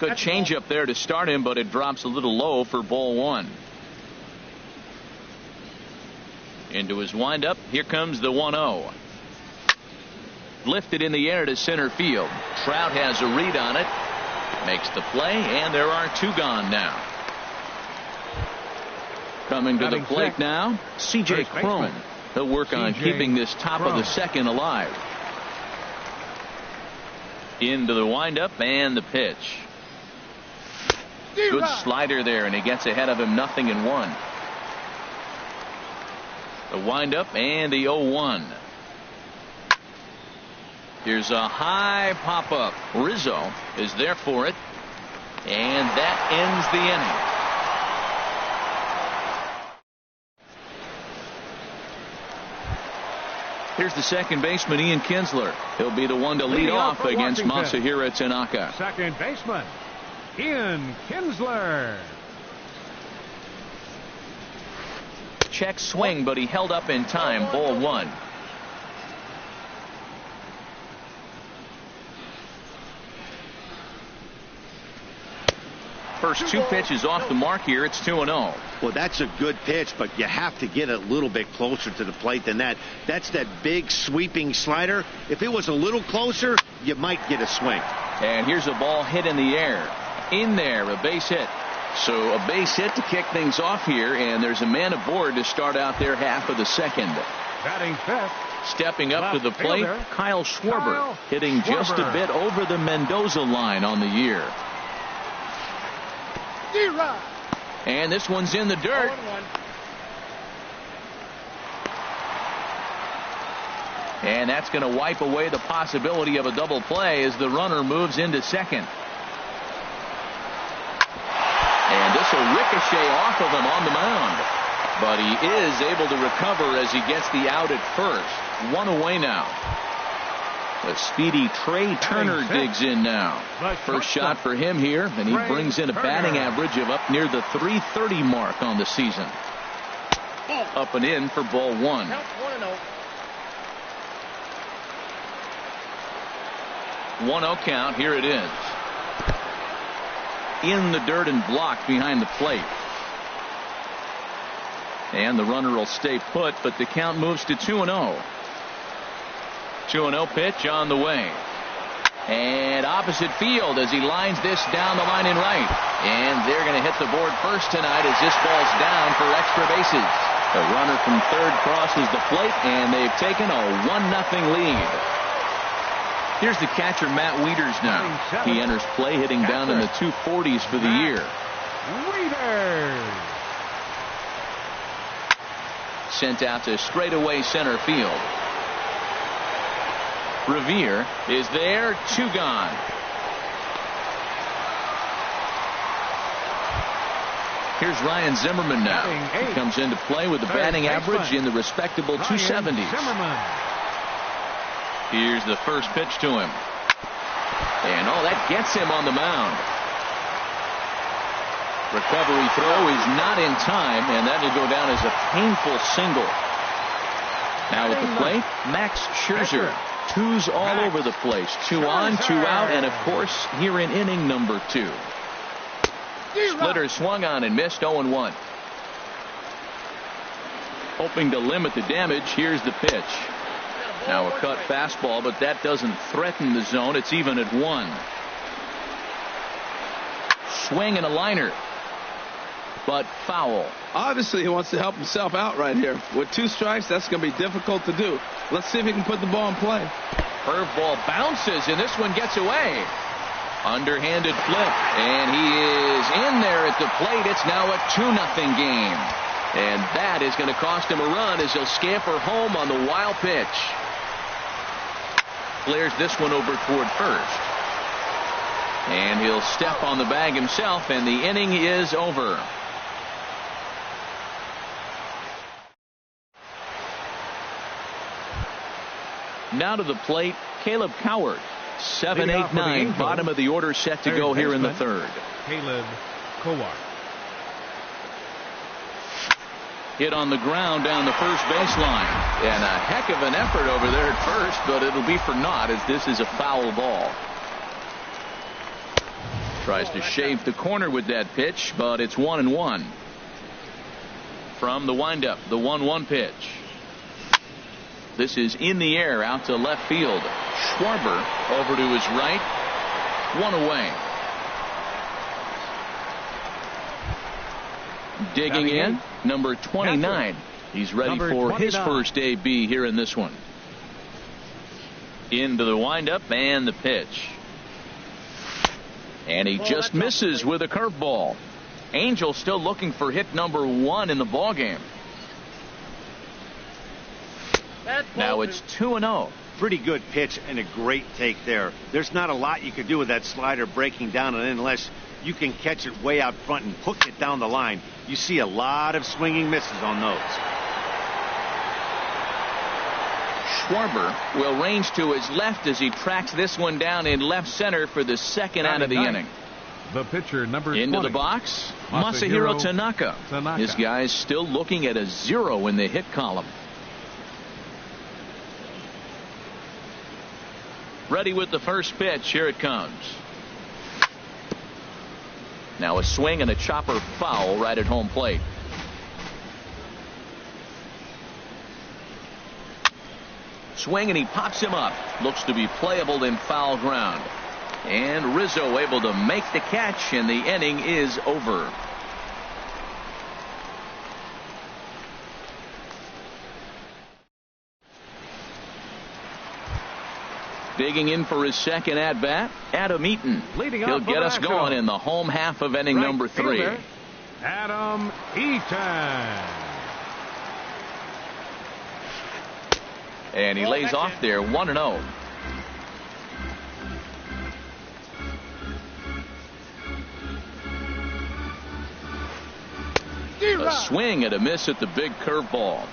Good change up there to start him, but it drops a little low for ball 1. Into his windup. Here comes the 1-0. Lifted in the air to center field. Trout has a read on it. Makes the play, and there are 2 gone now. Coming to the plate now, C.J. Cron. He'll work on keeping this top of the second alive. Into the windup and the pitch. Good slider there, and he gets ahead of him, 0-1. The windup and the 0-1. Here's a high pop-up. Rizzo is there for it, and that ends the inning. Here's the second baseman, Ian Kinsler. He'll be the one to lead off against Masahiro Tanaka. Second baseman, Ian Kinsler. Check swing, but he held up in time. Ball 1. First 2 pitches off the mark here. It's 2-0. Well, that's a good pitch, but you have to get a little bit closer to the plate than that. That's that big sweeping slider. If it was a little closer, you might get a swing. And here's a ball hit in the air. In there, a base hit. So a base hit to kick things off here, and there's a man aboard to start out their half of the second. Batting fifth. Stepping up to the plate, Kyle Schwarber, hitting just a bit over the Mendoza line on the year. And this one's in the dirt. And that's going to wipe away the possibility of a double play as the runner moves into second. And this will ricochet off of him on the mound. But he is able to recover as he gets the out at first. 1 away now. The speedy Trey Turner digs in now. First shot for him here, and he brings in a batting average of up near the .330 mark on the season. Up and in for ball 1. 1-0 count. Here it is. In the dirt and blocked behind the plate. And the runner will stay put, but the count moves to 2-0. 2-0 pitch on the way. And opposite field as he lines this down the line in right. And they're going to hit the board first tonight as this ball's down for extra bases. The runner from third crosses the plate, and they've taken a 1-0 lead. Here's the catcher, Matt Wieters now. He enters play hitting down in the 240s for the year. Wieters. Sent out to straightaway center field. Revere is there, 2 gone. Here's Ryan Zimmerman now. He comes into play with a batting average in the respectable 270s. Here's the first pitch to him. And that gets him on the mound. Recovery throw is not in time, and that will go down as a painful single. Now at the plate, Max Scherzer. 2s all over the place. 2 on, 2 out, and of course here in inning number 2. Splitter swung on and missed. 0-1. Hoping to limit the damage. Here's the pitch. Now a cut fastball, but that doesn't threaten the zone. It's even at 1. Swing and a liner, but foul. Obviously he wants to help himself out right here. With 2 strikes, that's going to be difficult to do. Let's see if he can put the ball in play. Curveball bounces, and this one gets away. Underhanded flip, and he is in there at the plate. It's now a 2-0 game. And that is going to cost him a run as he'll scamper home on the wild pitch. Flares this one over toward first. And he'll step on the bag himself, and the inning is over. Now to the plate, Caleb Coward. 7-8-9, bottom of the order set to go here in the third. Caleb Coward. Hit on the ground down the first baseline. And a heck of an effort over there at first, but it'll be for naught as this is a foul ball. Tries to shave the corner with that pitch, but it's 1-1. From the windup, the 1-1 pitch. This is in the air out to left field. Schwarber over to his right. 1 away. Digging in, number 29. He's ready for his first AB here in this one. Into the windup and the pitch. And he just misses with a curveball. Angel still looking for hit number 1 in the ballgame. Now it's 2-0. Pretty good pitch and a great take there. There's not a lot you could do with that slider breaking down, and unless you can catch it way out front and hook it down the line, you see a lot of swinging misses on those. Schwarber will range to his left as he tracks this one down in left center for the second out of the inning. The pitcher, number 20. Into the box, Masahiro Tanaka. This guy's still looking at a 0 in the hit column. Ready with the first pitch. Here it comes. Now a swing and a chopper foul right at home plate. Swing and he pops him up. Looks to be playable in foul ground. And Rizzo able to make the catch, and the inning is over. Digging in for his second at-bat, Adam Eaton. He'll get us going in the home half of inning number 3. Adam Eaton. And he lays off there, 1-0. A swing and a miss at the big curveball.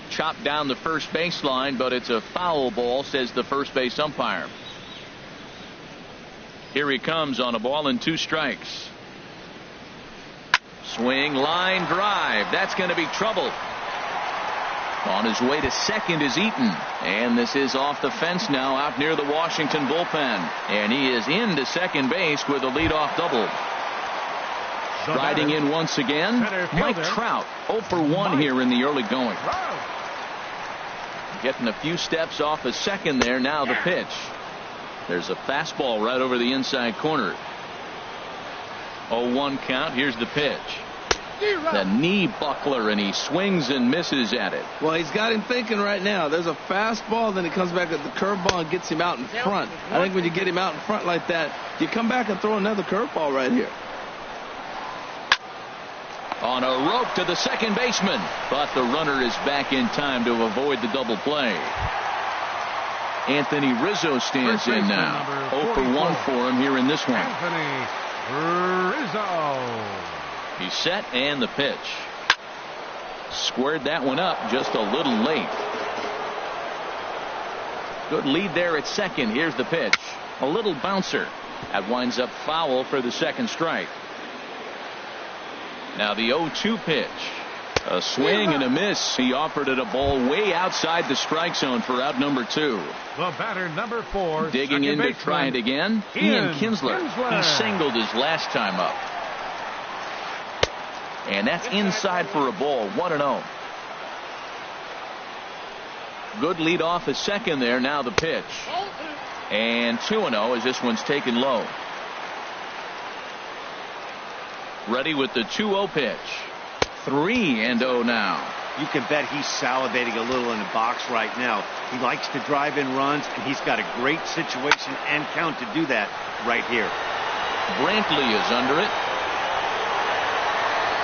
Chopped down the first baseline, but it's a foul ball, says the first base umpire. Here he comes on a ball and 2 strikes. Swing, line drive. That's going to be trouble. On his way to second is Eaton. And this is off the fence now out near the Washington bullpen. And he is into second base with a leadoff double. Riding in once again, Mike Trout, 0 for 1 here in the early going. Getting a few steps off a second there. Now the pitch. There's a fastball right over the inside corner. 0-1 count. Here's the pitch. The knee buckler, and he swings and misses at it. Well, he's got him thinking right now. There's a fastball, then he comes back at the curveball and gets him out in front. I think when you get him out in front like that, you come back and throw another curveball right here. On a rope to the second baseman, but the runner is back in time to avoid the double play. Anthony Rizzo stands in now. 0 for 1 for him here in this one. Anthony Rizzo. He's set, and the pitch. Squared that one up just a little late. Good lead there at second. Here's the pitch. A little bouncer. That winds up foul for the second strike. Now the 0-2 pitch. A swing and a miss. He offered it a ball way outside the strike zone for out number 2. The batter, number 4. Digging in to try it again. Ian Kinsler. He singled his last time up. And that's inside for a ball. 1-0. Good lead off a second there. Now the pitch. And 2-0 as this one's taken low. Ready with the 2-0 pitch. 3-0 now. You can bet he's salivating a little in the box right now. He likes to drive in runs, and he's got a great situation and count to do that right here. Brantley is under it.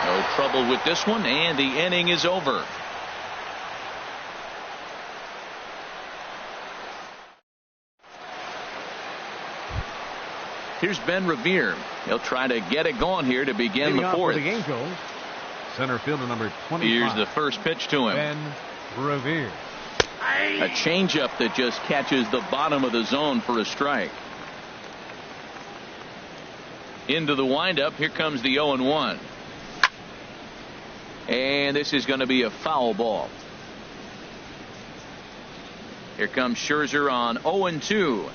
No trouble with this one, and the inning is over. Here's Ben Revere. He'll try to get it going here to begin the fourth. The Angels, center fielder number 25. Here's the first pitch to him. Ben Revere. A changeup that just catches the bottom of the zone for a strike. Into the windup. Here comes the 0-1. And this is going to be a foul ball. Here comes Scherzer on 0-2.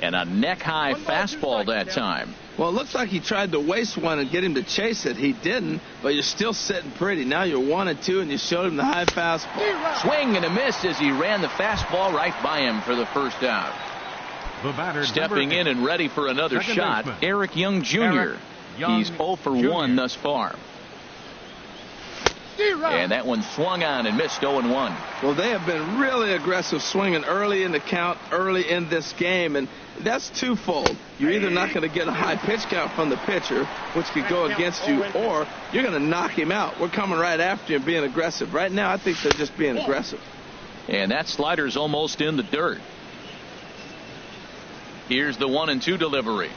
And a neck-high fastball that time. Well, it looks like he tried to waste one and get him to chase it. He didn't, but you're still sitting pretty. Now you're 1-2, and you showed him the high fastball. Swing and a miss as he ran the fastball right by him for the first out. The batter, stepping in and ready for another shot, baseman, Eric Young Jr. He's 0 for 1 thus far. And that one swung on and missed 0-1. Well, they have been really aggressive swinging early in the count, early in this game, and that's twofold. You're either not going to get a high pitch count from the pitcher, which could go against you, or you're going to knock him out. We're coming right after you and being aggressive. Right now, I think they're just being aggressive. And that slider's almost in the dirt. Here's the 1-2 delivery.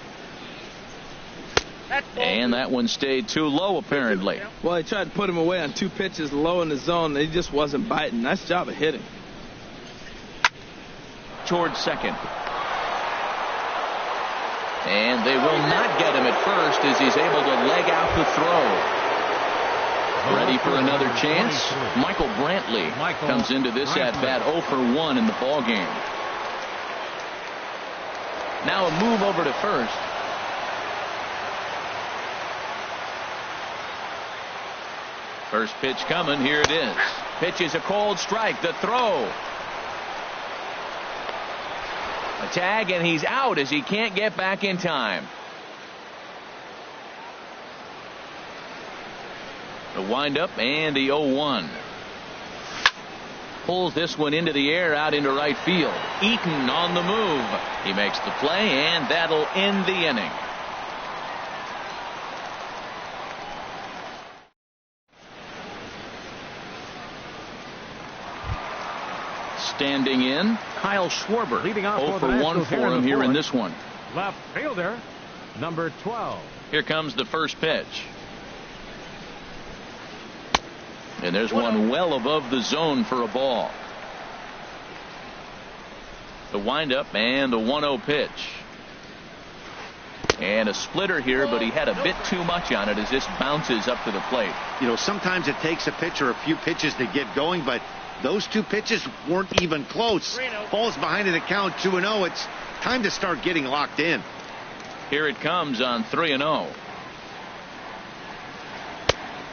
And that one stayed too low, apparently. Well, he tried to put him away on 2 pitches low in the zone, and he just wasn't biting. Nice job of hitting. Towards second. And they will not get him at first as he's able to leg out the throw. Ready for another chance? Michael Brantley comes into this at-bat 0 for 1 in the ballgame. Now a move over to first. First pitch coming. Here it is. Pitch is a cold strike. The throw. A tag, and he's out as he can't get back in time. The windup and the 0-1. Pulls this one into the air out into right field. Eaton on the move. He makes the play, and that'll end the inning. Standing in, Kyle Schwarber. Leading off 0 for 1 for him here in this one. Left fielder, number 12. Here comes the first pitch. And there's one well above the zone for a ball. The windup and the 1-0 pitch. And a splitter here, but he had a bit too much on it as this bounces up to the plate. You know, sometimes it takes a pitcher a few pitches to get going, but those 2 pitches weren't even close. Ball's behind in the count, 2-0. It's time to start getting locked in. Here it comes on 3-0.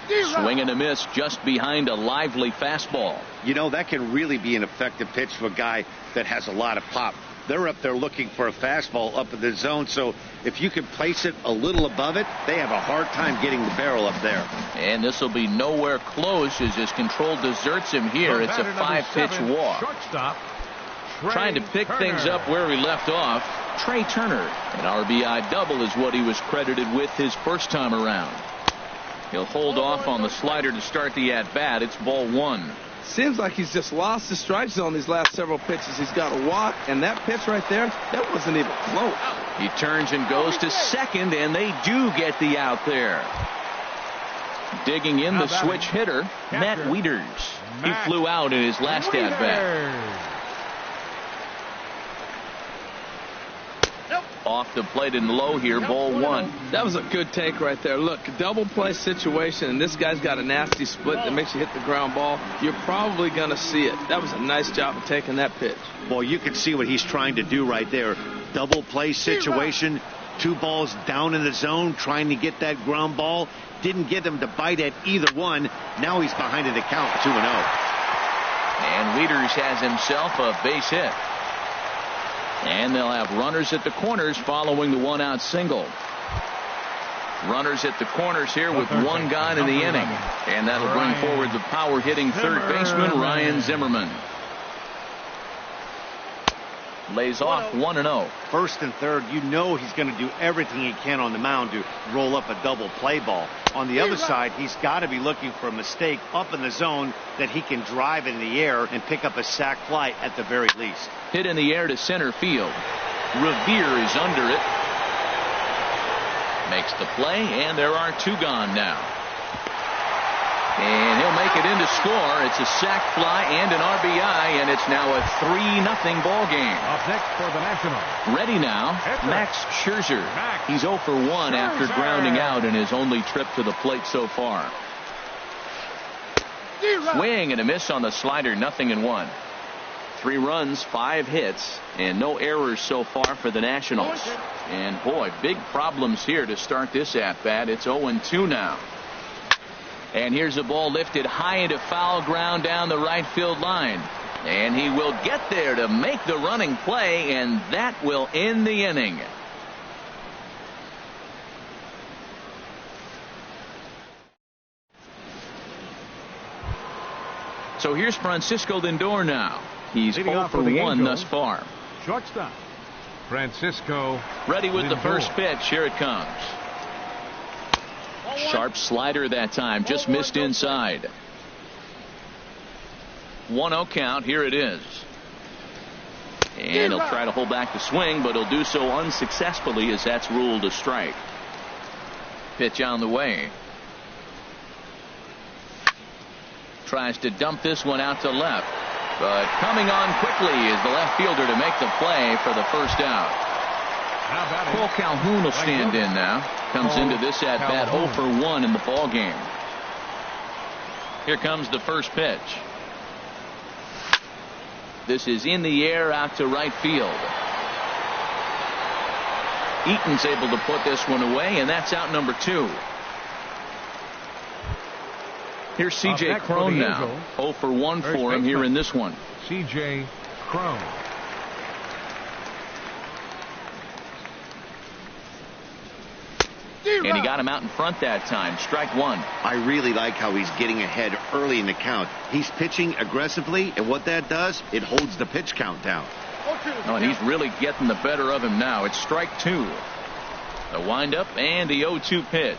Swing and a miss just behind a lively fastball. You know, that can really be an effective pitch to a guy that has a lot of pop. They're up there looking for a fastball up in the zone, so if you can place it a little above it, they have a hard time getting the barrel up there. And this will be nowhere close as his control deserts him here. It's a 5-pitch walk. Shortstop, Trying to pick things up where he left off, Trey Turner. An RBI double is what he was credited with his first time around. He'll hold off on the slider to start the at-bat. It's ball 1. Seems like he's just lost the strike zone these last several pitches. He's got a walk, and that pitch right there, that wasn't even close. He turns and goes to second, and they do get the out there. Digging in the switch hitter, Matt Wieters. He flew out in his last at-bat. Off the plate and low here, ball 1. That was a good take right there. Look, double play situation, and this guy's got a nasty split that makes you hit the ground ball. You're probably going to see it. That was a nice job of taking that pitch. Boy, you can see what he's trying to do right there. Double play situation, 2 balls down in the zone, trying to get that ground ball. Didn't get him to bite at either one. Now he's behind in the count, 2-0. And Wieters has himself a base hit. And they'll have runners at the corners following the 1-out single. Runners at the corners here with 1 gone in the inning. And that'll bring forward the power-hitting third baseman, Ryan Zimmerman. Lays off 1-0. First and third, you know he's going to do everything he can on the mound to roll up a double play ball. On the other side, he's got to be looking for a mistake up in the zone that he can drive in the air and pick up a sac fly at the very least. Hit in the air to center field. Revere is under it. Makes the play, and there are 2 gone now. And he'll make it in to score. It's a sac fly and an RBI, and it's now a 3-0 ball game. Up next for the Nationals. Ready now, Max Scherzer. He's 0 for 1 after grounding out in his only trip to the plate so far. Swing and a miss on the slider, 0-1. 3 runs, 5 hits, and no errors so far for the Nationals. And boy, big problems here to start this at-bat. It's 0-2 now. And here's a ball lifted high into foul ground down the right field line. And he will get there to make the running play, and that will end the inning. So here's Francisco Lindor now. He's Leading 0 off for for the 1 Angels. thus far. Shortstop, Francisco Ready with the Lindor. first pitch. Here it comes. Sharp slider that time. Just missed inside. 1-0 count. Here it is. And he'll try to hold back the swing, but he'll do so unsuccessfully as that's ruled a strike. Pitch on the way. Tries to dump this one out to left. But coming on quickly is the left fielder to make the play for the first out. Cole Calhoun will stand in now. Comes into this at bat 0 for 1 in the ball game. Here comes the first pitch. This is in the air out to right field. Eaton's able to put this one away, and that's out number 2. Here's C.J. Cron now. 0 for 1 for him here in this one. C.J. Cron. And he got him out in front that time. Strike 1. I really like how he's getting ahead early in the count. He's pitching aggressively, and what that does, it holds the pitch count down. Oh, and he's really getting the better of him now. It's strike 2. The windup and the 0-2 pitch.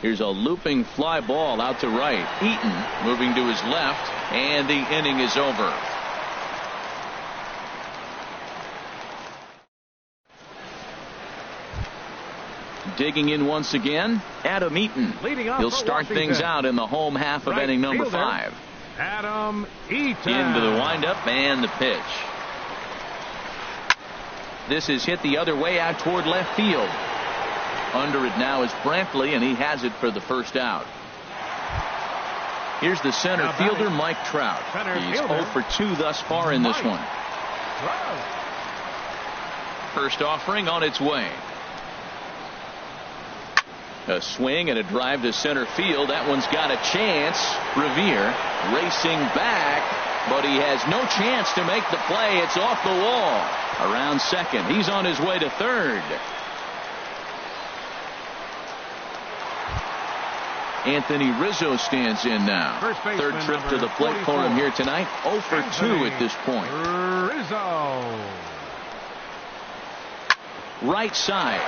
Here's a looping fly ball out to right. Eaton moving to his left, and the inning is over. Digging in once again, Adam Eaton. He'll start things out in the home half of inning number 5. Adam Eaton. Into the windup and the pitch. This is hit the other way out toward left field. Under it now is Brantley, and he has it for the first out. Here's the center fielder, Mike Trout. He's 0 for 2 thus far in this one. First offering on its way. A swing and a drive to center field. That one's got a chance. Revere racing back, but he has no chance to make the play. It's off the wall. Around second. He's on his way to third. Anthony Rizzo stands in now. Third trip to the plate for him here tonight. 0 for 2 at this point. Rizzo. Right side.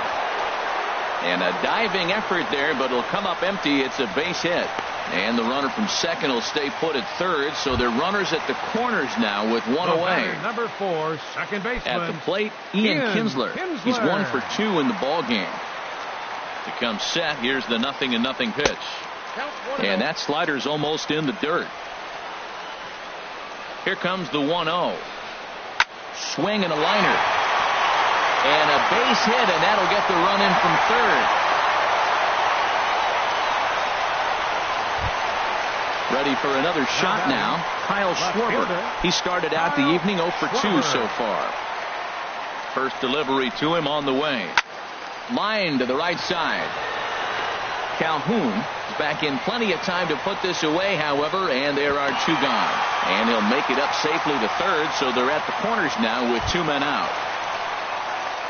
And a diving effort there, but it'll come up empty. It's a base hit. And the runner from second will stay put at third. So they're runners at the corners now with one away. Number 4, second baseman. At the plate, Ian Kinsler. He's 1 for 2 in the ball game. To come set, here's the 0-0 pitch. And that slider's almost in the dirt. Here comes the 1-0. Swing and a liner. And a base hit, and that'll get the run in from third. Ready for another shot now. Kyle Schwarber. He started out the evening 0 for 2 so far. First delivery to him on the way. Line to the right side. Calhoun is back in plenty of time to put this away, however, and there are 2 gone. And he'll make it up safely to third, so they're at the corners now with 2 men out.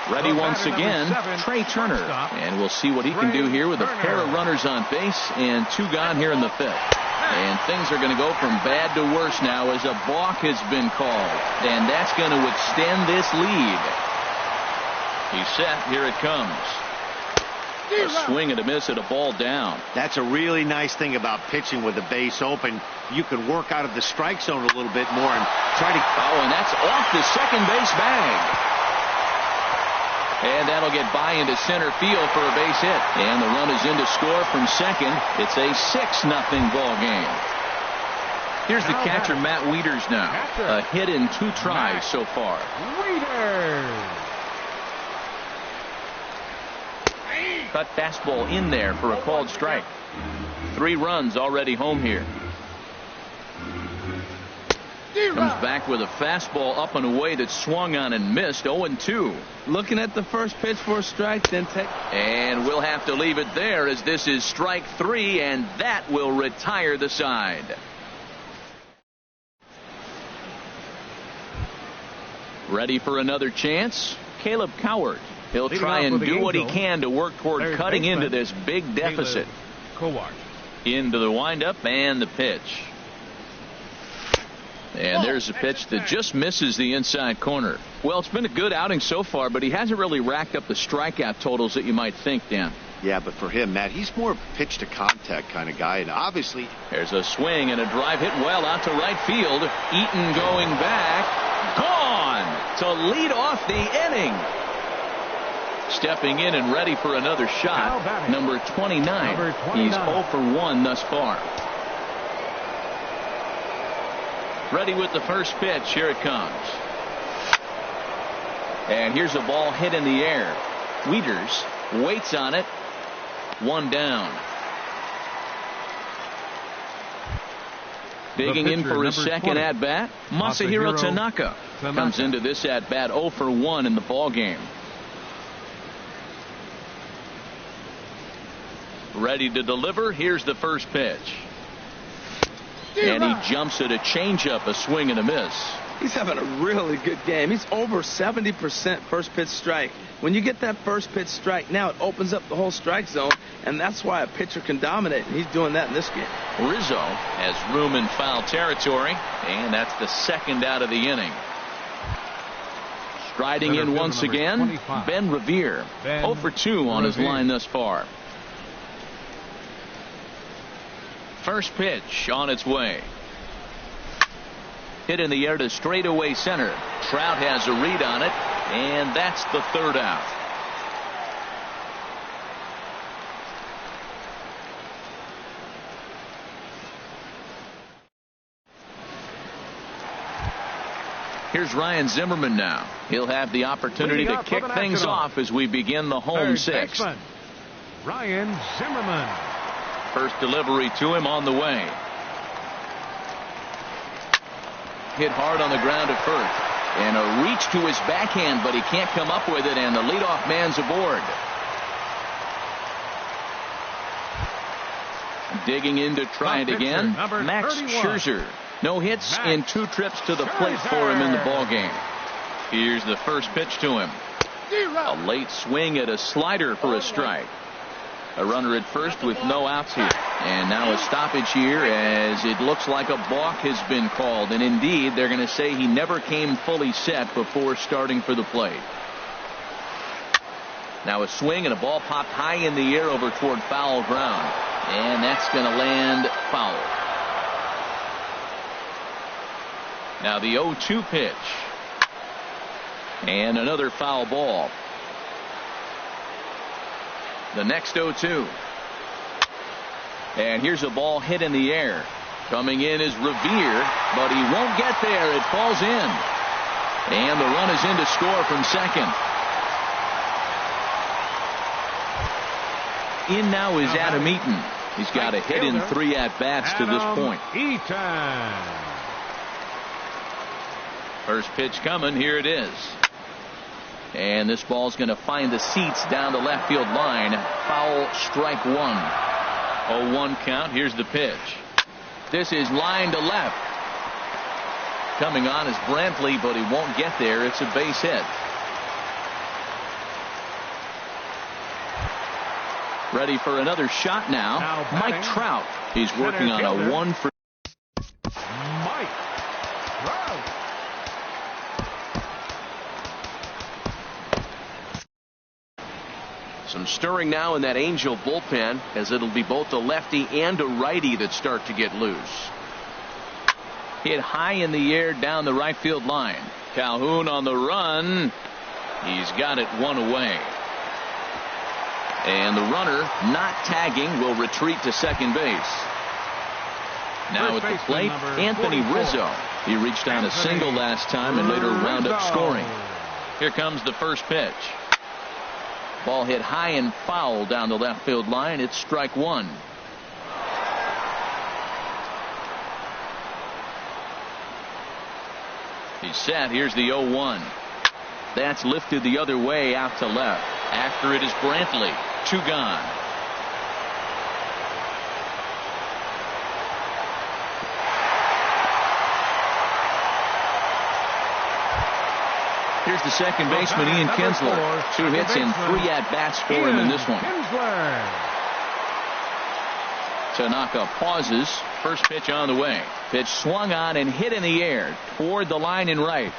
Ready once again, Trey Turner. And we'll see what he can do here with a pair of runners on base and 2 gone here in the 5th. And things are going to go from bad to worse now as a balk has been called. And that's going to extend this lead. He's set. Here it comes. A swing and a miss at a ball down. That's a really nice thing about pitching with the base open. You can work out of the strike zone a little bit more and try to... Oh, and that's off the second base bag. And that'll get by into center field for a base hit. And the run is in to score from second. It's a 6-0 ball game. Here's the catcher, Matt Wieters now. A hit in 2 tries so far. Wieters. Cut fastball in there for a called strike. 3 runs already home here. Comes back with a fastball up and away that swung on and missed. 0-2. Looking at the first pitch for a strike, then take. And we'll have to leave it there as this is strike 3, and that will retire the side. Ready for another chance? Caleb Coward. He'll try and do what he can to work toward cutting into this big deficit. Kowar. Into the windup and the pitch. And there's a pitch that just misses the inside corner. Well, it's been a good outing so far, but he hasn't really racked up the strikeout totals that you might think, Dan. Yeah, but for him, Matt, he's more pitch to contact kind of guy, and obviously there's a swing and a drive hit well out to right field. Eaton going back, gone to lead off the inning. Stepping in and ready for another shot, number 29. He's 0 for 1 thus far. Ready with the first pitch. Here it comes. And here's a ball hit in the air. Wieters waits on it. One down. Digging in for his second at bat, Masahiro Tanaka comes into this at bat 0 for 1 in the ball game. Ready to deliver. Here's the first pitch. And he jumps at a changeup, a swing and a miss. He's having a really good game. He's over 70% first pitch strike. When you get that first pitch strike, now it opens up the whole strike zone, and that's why a pitcher can dominate. And he's doing that in this game. Rizzo has room in foul territory, and that's the second out of the inning. Striding in once again, 25. Ben Revere, 0 for 2 on his line thus far. First pitch on its way. Hit in the air to straightaway center. Trout has a read on it, and that's the third out. Here's Ryan Zimmerman now. He'll have the opportunity to kick things off as we begin the home sixth. Ryan Zimmerman. First delivery to him on the way. Hit hard on the ground at first. And a reach to his backhand, but he can't come up with it, and the leadoff man's aboard. Digging in to try it again. Max Scherzer. No hits in 2 trips to the plate for him in the ballgame. Here's the first pitch to him. A late swing at a slider for a strike. A runner at first with no outs here. And now a stoppage here as it looks like a balk has been called. And indeed, they're going to say he never came fully set before starting for the plate. Now a swing and a ball popped high in the air over toward foul ground. And that's going to land foul. Now the 0-2 pitch. And another foul ball. The next 0-2. And here's a ball hit in the air. Coming in is Revere, but he won't get there. It falls in. And the run is in to score from second. In now is Adam Eaton. He's got a hit in 3 at-bats to this point. First pitch coming. Here it is. And this ball's going to find the seats down the left field line. Foul, strike 1. 0-1 count. Here's the pitch. This is line to left. Coming on is Brantley, but he won't get there. It's a base hit. Ready for another shot now. Mike Trout. He's working on a 1 for. Mike Trout. Some stirring now in that Angel bullpen, as it'll be both a lefty and a righty that start to get loose. Hit high in the air down the right field line. Calhoun on the run. He's got it 1 away. And the runner, not tagging, will retreat to second base. Now at the plate, Anthony Rizzo. He reached on a single last time and later wound up scoring. Here comes the first pitch. Ball hit high and foul down the left field line. It's strike 1. He's set. Here's the 0-1. That's lifted the other way out to left. After it is Brantley. 2 gone. Here's the second baseman, Ian Kinsler. 2 hits and 3 at-bats for him in this one. Tanaka pauses, First pitch on the way. Pitch swung on and hit in the air toward the line and right.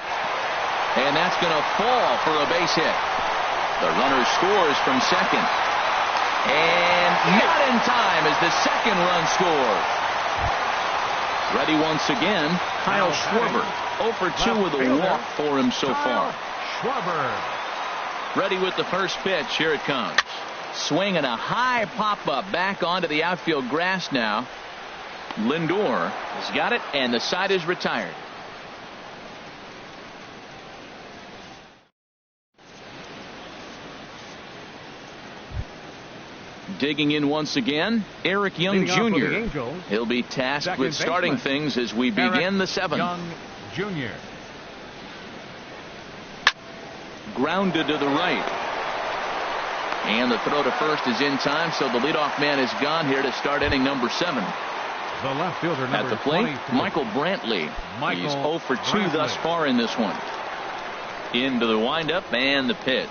And that's going to fall for a base hit. The runner scores from second. And not in time as the second run scores. Ready once again, Kyle Schwarber. 0 for 2 with a walk for him so far. Schwarber. Ready with the first pitch. Here it comes. Swing and a high pop-up back onto the outfield grass now. Lindor has got it, and the side is retired. Digging in once again, Eric Young Jr. He'll be tasked with starting things as we begin the seventh. Young Jr. Grounded to the right. And the throw to first is in time, so the leadoff man is gone here to start inning number 7. The left fielder at the plate, 23. Michael Brantley. He's 0 for 2 thus far in this one. Into the windup and the pitch.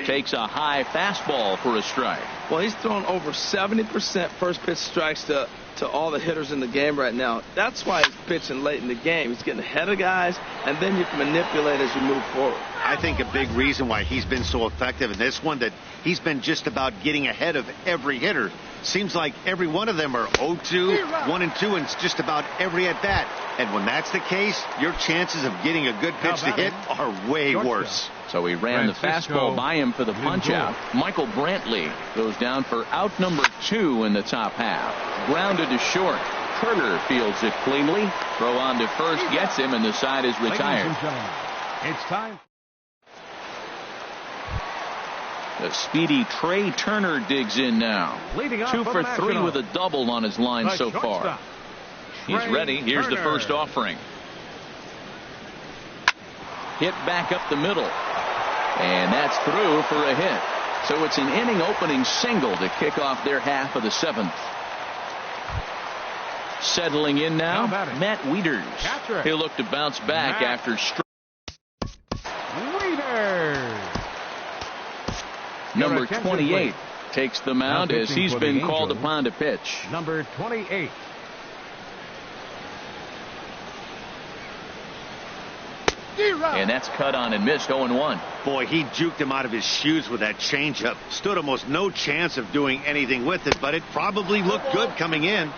Takes a high fastball for a strike. Well, he's thrown over 70% first pitch strikes to all the hitters in the game right now. That's why he's pitching late in the game. He's getting ahead of guys, and then you can manipulate as you move forward. I think a big reason why he's been so effective in this one, that he's been just about getting ahead of every hitter. Seems like every one of them are 0-2, 1-2, and just about every at bat. And when that's the case, your chances of getting a good pitch to hit are way worse. So he ran the fastball by him for the punch out. Michael Brantley goes down for out number 2 in the top half. Grounded to short. Turner fields it cleanly. Throw on to first gets him, and the side is retired. It's time. The speedy Trey Turner digs in now. 2 for 3 with a double on his line so far. He's ready. Here's the first offering. Hit back up the middle. And that's through for a hit. So it's an inning opening single to kick off their half of the 7th. Settling in now, Matt Wieters. He'll look to bounce back after Wieters. Number 28 takes the mound as he's been called upon to pitch. Number 28. And that's cut on and missed. 0-1. Boy, he juked him out of his shoes with that changeup. Stood almost no chance of doing anything with it, but it probably looked good coming in.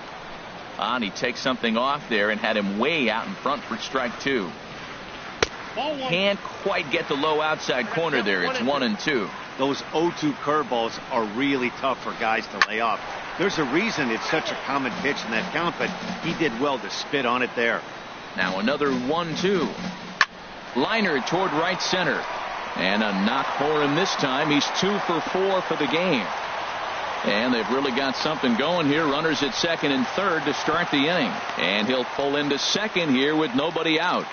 And he takes something off there and had him way out in front for strike 2. Can't quite get the low outside corner there. It's 1-2. Those 0-2 curveballs are really tough for guys to lay off. There's a reason it's such a common pitch in that count, but he did well to spit on it there. Now another 1-2. Liner toward right center. And a knock for him this time. He's 2 for 4 for the game. And they've really got something going here. Runners at second and third to start the inning. And he'll pull into second here with nobody out.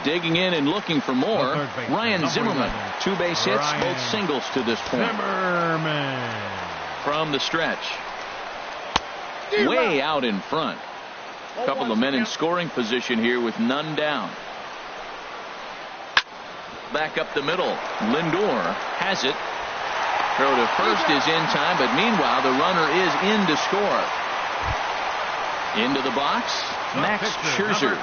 Digging in and looking for more, Ryan Zimmerman. 2 base hits, both singles to this point. Zimmerman. From the stretch. Way out in front. A couple of men in scoring position here with none down. Back up the middle. Lindor has it. Throw to first is in time, but meanwhile the runner is in to score. Into the box, Max Scherzer.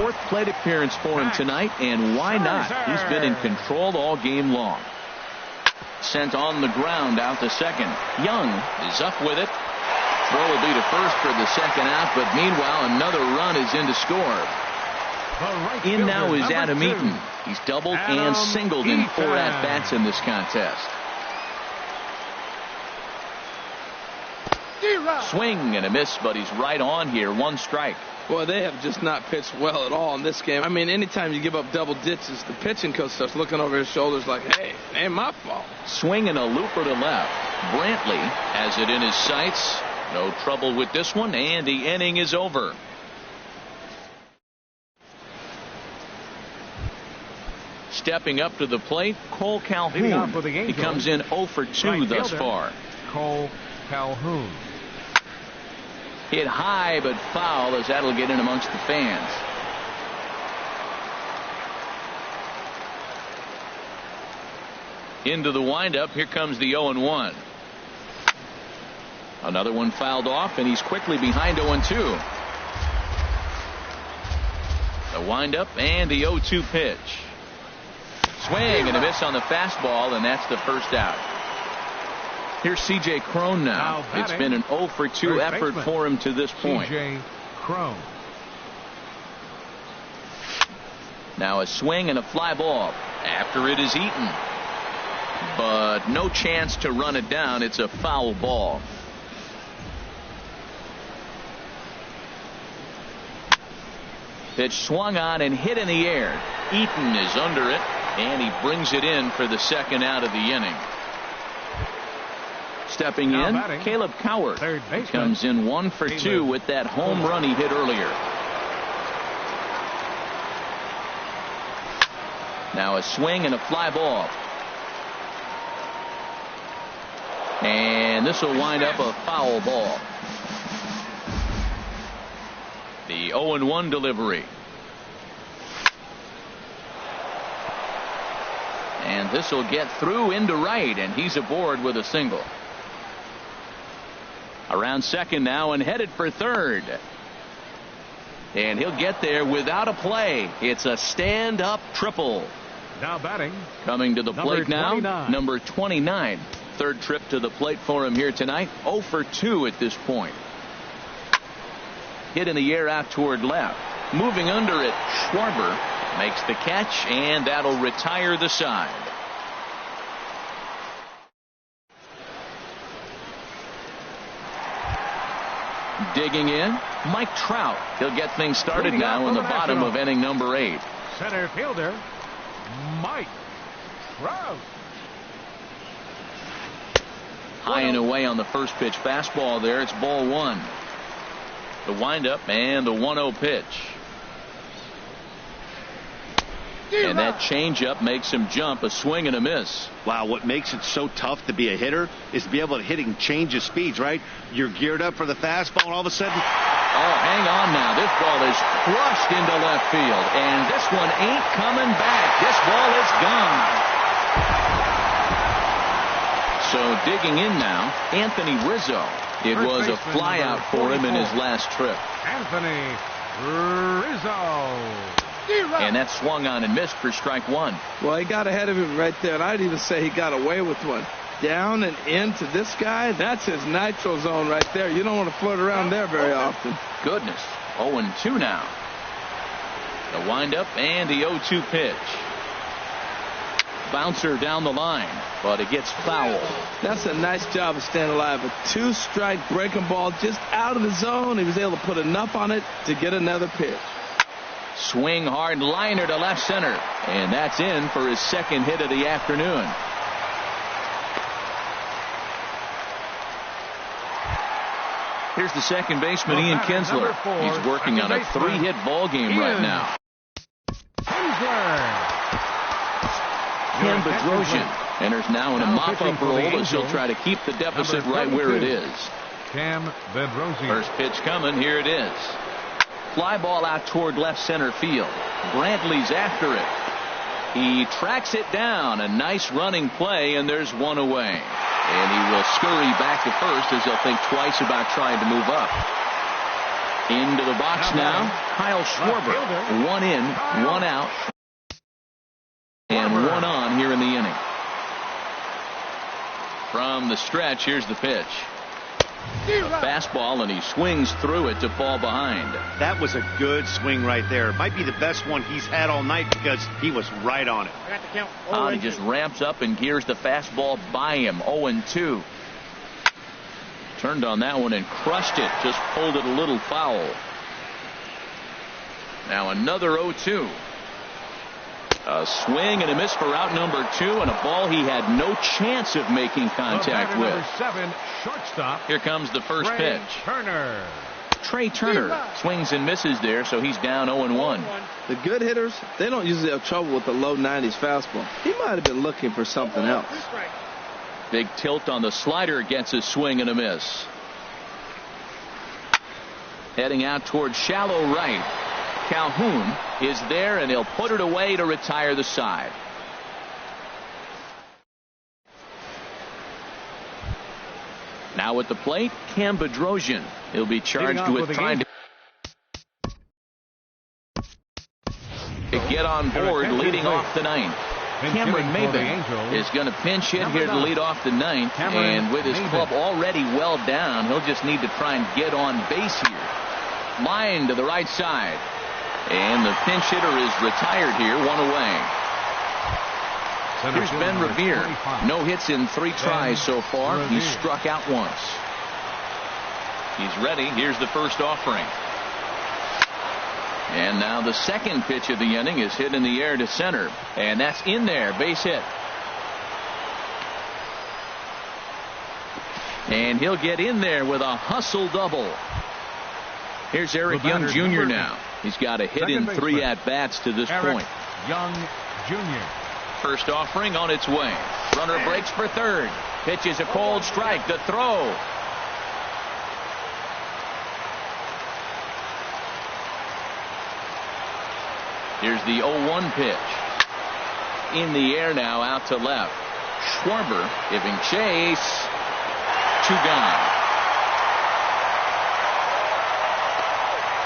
4th plate appearance for him tonight, and why not? He's been in control all game long. Sent on the ground out to second. Young is up with it. Throw will be to first for the second out, but meanwhile another run is in to score. In now is Adam Eaton. He's doubled and singled in 4 at-bats in this contest. Swing and a miss, but he's right on here. 1 strike. Boy, they have just not pitched well at all in this game. I mean, anytime you give up double ditches, the pitching coach starts looking over his shoulders like, hey, it ain't my fault. Swing and a looper to left. Brantley has it in his sights. No trouble with this one, and the inning is over. Stepping up to the plate, Cole Calhoun. He comes in 0 for 2 thus far. Cole Calhoun. Hit high but foul as that'll get in amongst the fans. Into the windup. Here comes the 0-1. Another one fouled off, and he's quickly behind 0-2. The windup and the 0-2 pitch. Swing and a miss on the fastball, and that's the first out. Here's C.J. Cron now. It's been an 0-for-2 effort for him to this point. C.J. Cron. Now a swing and a fly ball after it is eaten. But no chance to run it down. It's a foul ball. Pitch swung on and hit in the air. Eaton is under it, and he brings it in for the second out of the inning. Stepping in, Caleb Cowart comes in 1-for-2 with that home run he hit earlier. Now a swing and a fly ball. And this will wind up a foul ball. The 0-1 delivery. And this will get through into right, and he's aboard with a single. Around second now and headed for third. And he'll get there without a play. It's a stand-up triple. Now batting. Coming to the plate now, 29. number 29. Third trip to the plate for him here tonight. 0-for-2 at this point. Hit in the air out toward left. Moving under it, Schwarber makes the catch, and that'll retire the side. Digging in, Mike Trout. He'll get things started now in the bottom of inning number 8. Center fielder, Mike Trout. High and away on the first pitch fastball there. It's ball 1. The windup and the 1-0 pitch. And that changeup makes him jump. A swing and a miss. Wow, what makes it so tough to be a hitter is to be able to hit and change his speeds, right? You're geared up for the fastball, and all of a sudden... Oh, hang on now. This ball is crushed into left field. And this one ain't coming back. This ball is gone. So digging in now, Anthony Rizzo. It was a flyout for him in his last trip. Anthony Rizzo. And that swung on and missed for strike 1. Well, he got ahead of him right there, and I'd even say he got away with one. Down and into this guy, that's his nitro zone right there. You don't want to float around there very often. Goodness. 0-2 now. The windup and the 0-2 pitch. Bouncer down the line, but it gets foul. That's a nice job of staying alive. A 2-strike breaking ball just out of the zone. He was able to put enough on it to get another pitch. Swing hard liner to left center, and that's in for his second hit of the afternoon. Here's the second baseman, Ian Kinsler. He's working on a 3-hit ball game right now. Ken Bedrosian enters now in a mop-up role as he'll try to keep the deficit right where it is. Cam Bedrosian. First pitch coming. Here it is. Fly ball out toward left center field. Brantley's after it. He tracks it down. A nice running play, and there's one away. And he will scurry back to first as he'll think twice about trying to move up. Into the box now, Kyle Schwarber. 1 in, 1 out, and 1 on here in the inning. From the stretch, here's the pitch. A fastball, and he swings through it to fall behind. That was a good swing right there. It might be the best one he's had all night because he was right on it. He just ramps up and gears the fastball by him. 0-2. Turned on that one and crushed it. Just pulled it a little foul. Now another 0-2. A swing and a miss for out number 2, and a ball he had no chance of making contact with. Number 7, shortstop. Here comes the first pitch. Turner. Trey Turner swings and misses there, so he's down 0-1. The good hitters, they don't usually have trouble with the low 90s fastball. He might have been looking for something else. Big tilt on the slider, gets a swing and a miss. Heading out toward shallow right. Calhoun is there, and he'll put it away to retire the side. Now at the plate, Cam Bedrosian. He'll be charged with trying to get on board leading off the ninth. Cameron Maben is going to pinch hit here to lead off the ninth, and with his club already well down, he'll just need to try and get on base here. Line to the right side, and the pinch hitter is retired here, one away. Here's Ben Revere. No hits in 3 tries so far. He's struck out once. He's ready. Here's the first offering. And now the second pitch of the inning is hit in the air to center. And that's in there. Base hit. And he'll get in there with a hustle double. Here's Eric Young Jr. now. He's got a hit in 3 at-bats to this point. Young Jr. First offering on its way. Runner breaks for third. Pitches a cold strike to throw. Here's the 0-1 pitch. In the air now, out to left. Schwarber giving chase. 2 gone.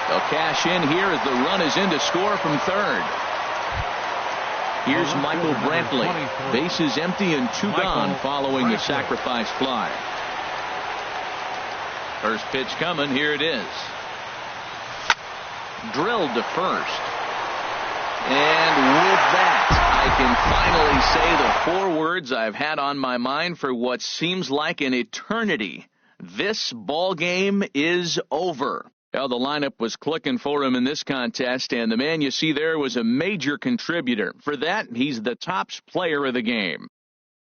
They'll cash in here as the run is in to score from third. Here's Michael Brantley. Bases empty and 2 gone following the sacrifice fly. First pitch coming. Here it is. Drilled to first. And with that, I can finally say the 4 words I've had on my mind for what seems like an eternity. This ball game is over. Well, the lineup was clicking for him in this contest, and the man you see there was a major contributor. For that, he's the top player of the game.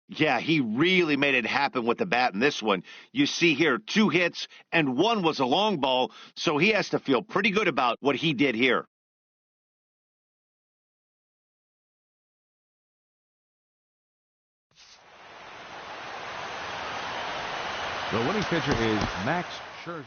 Yeah, he really made it happen with the bat in this one. You see here 2 hits, and 1 was a long ball, so he has to feel pretty good about what he did here. The winning pitcher is Max Scherzer.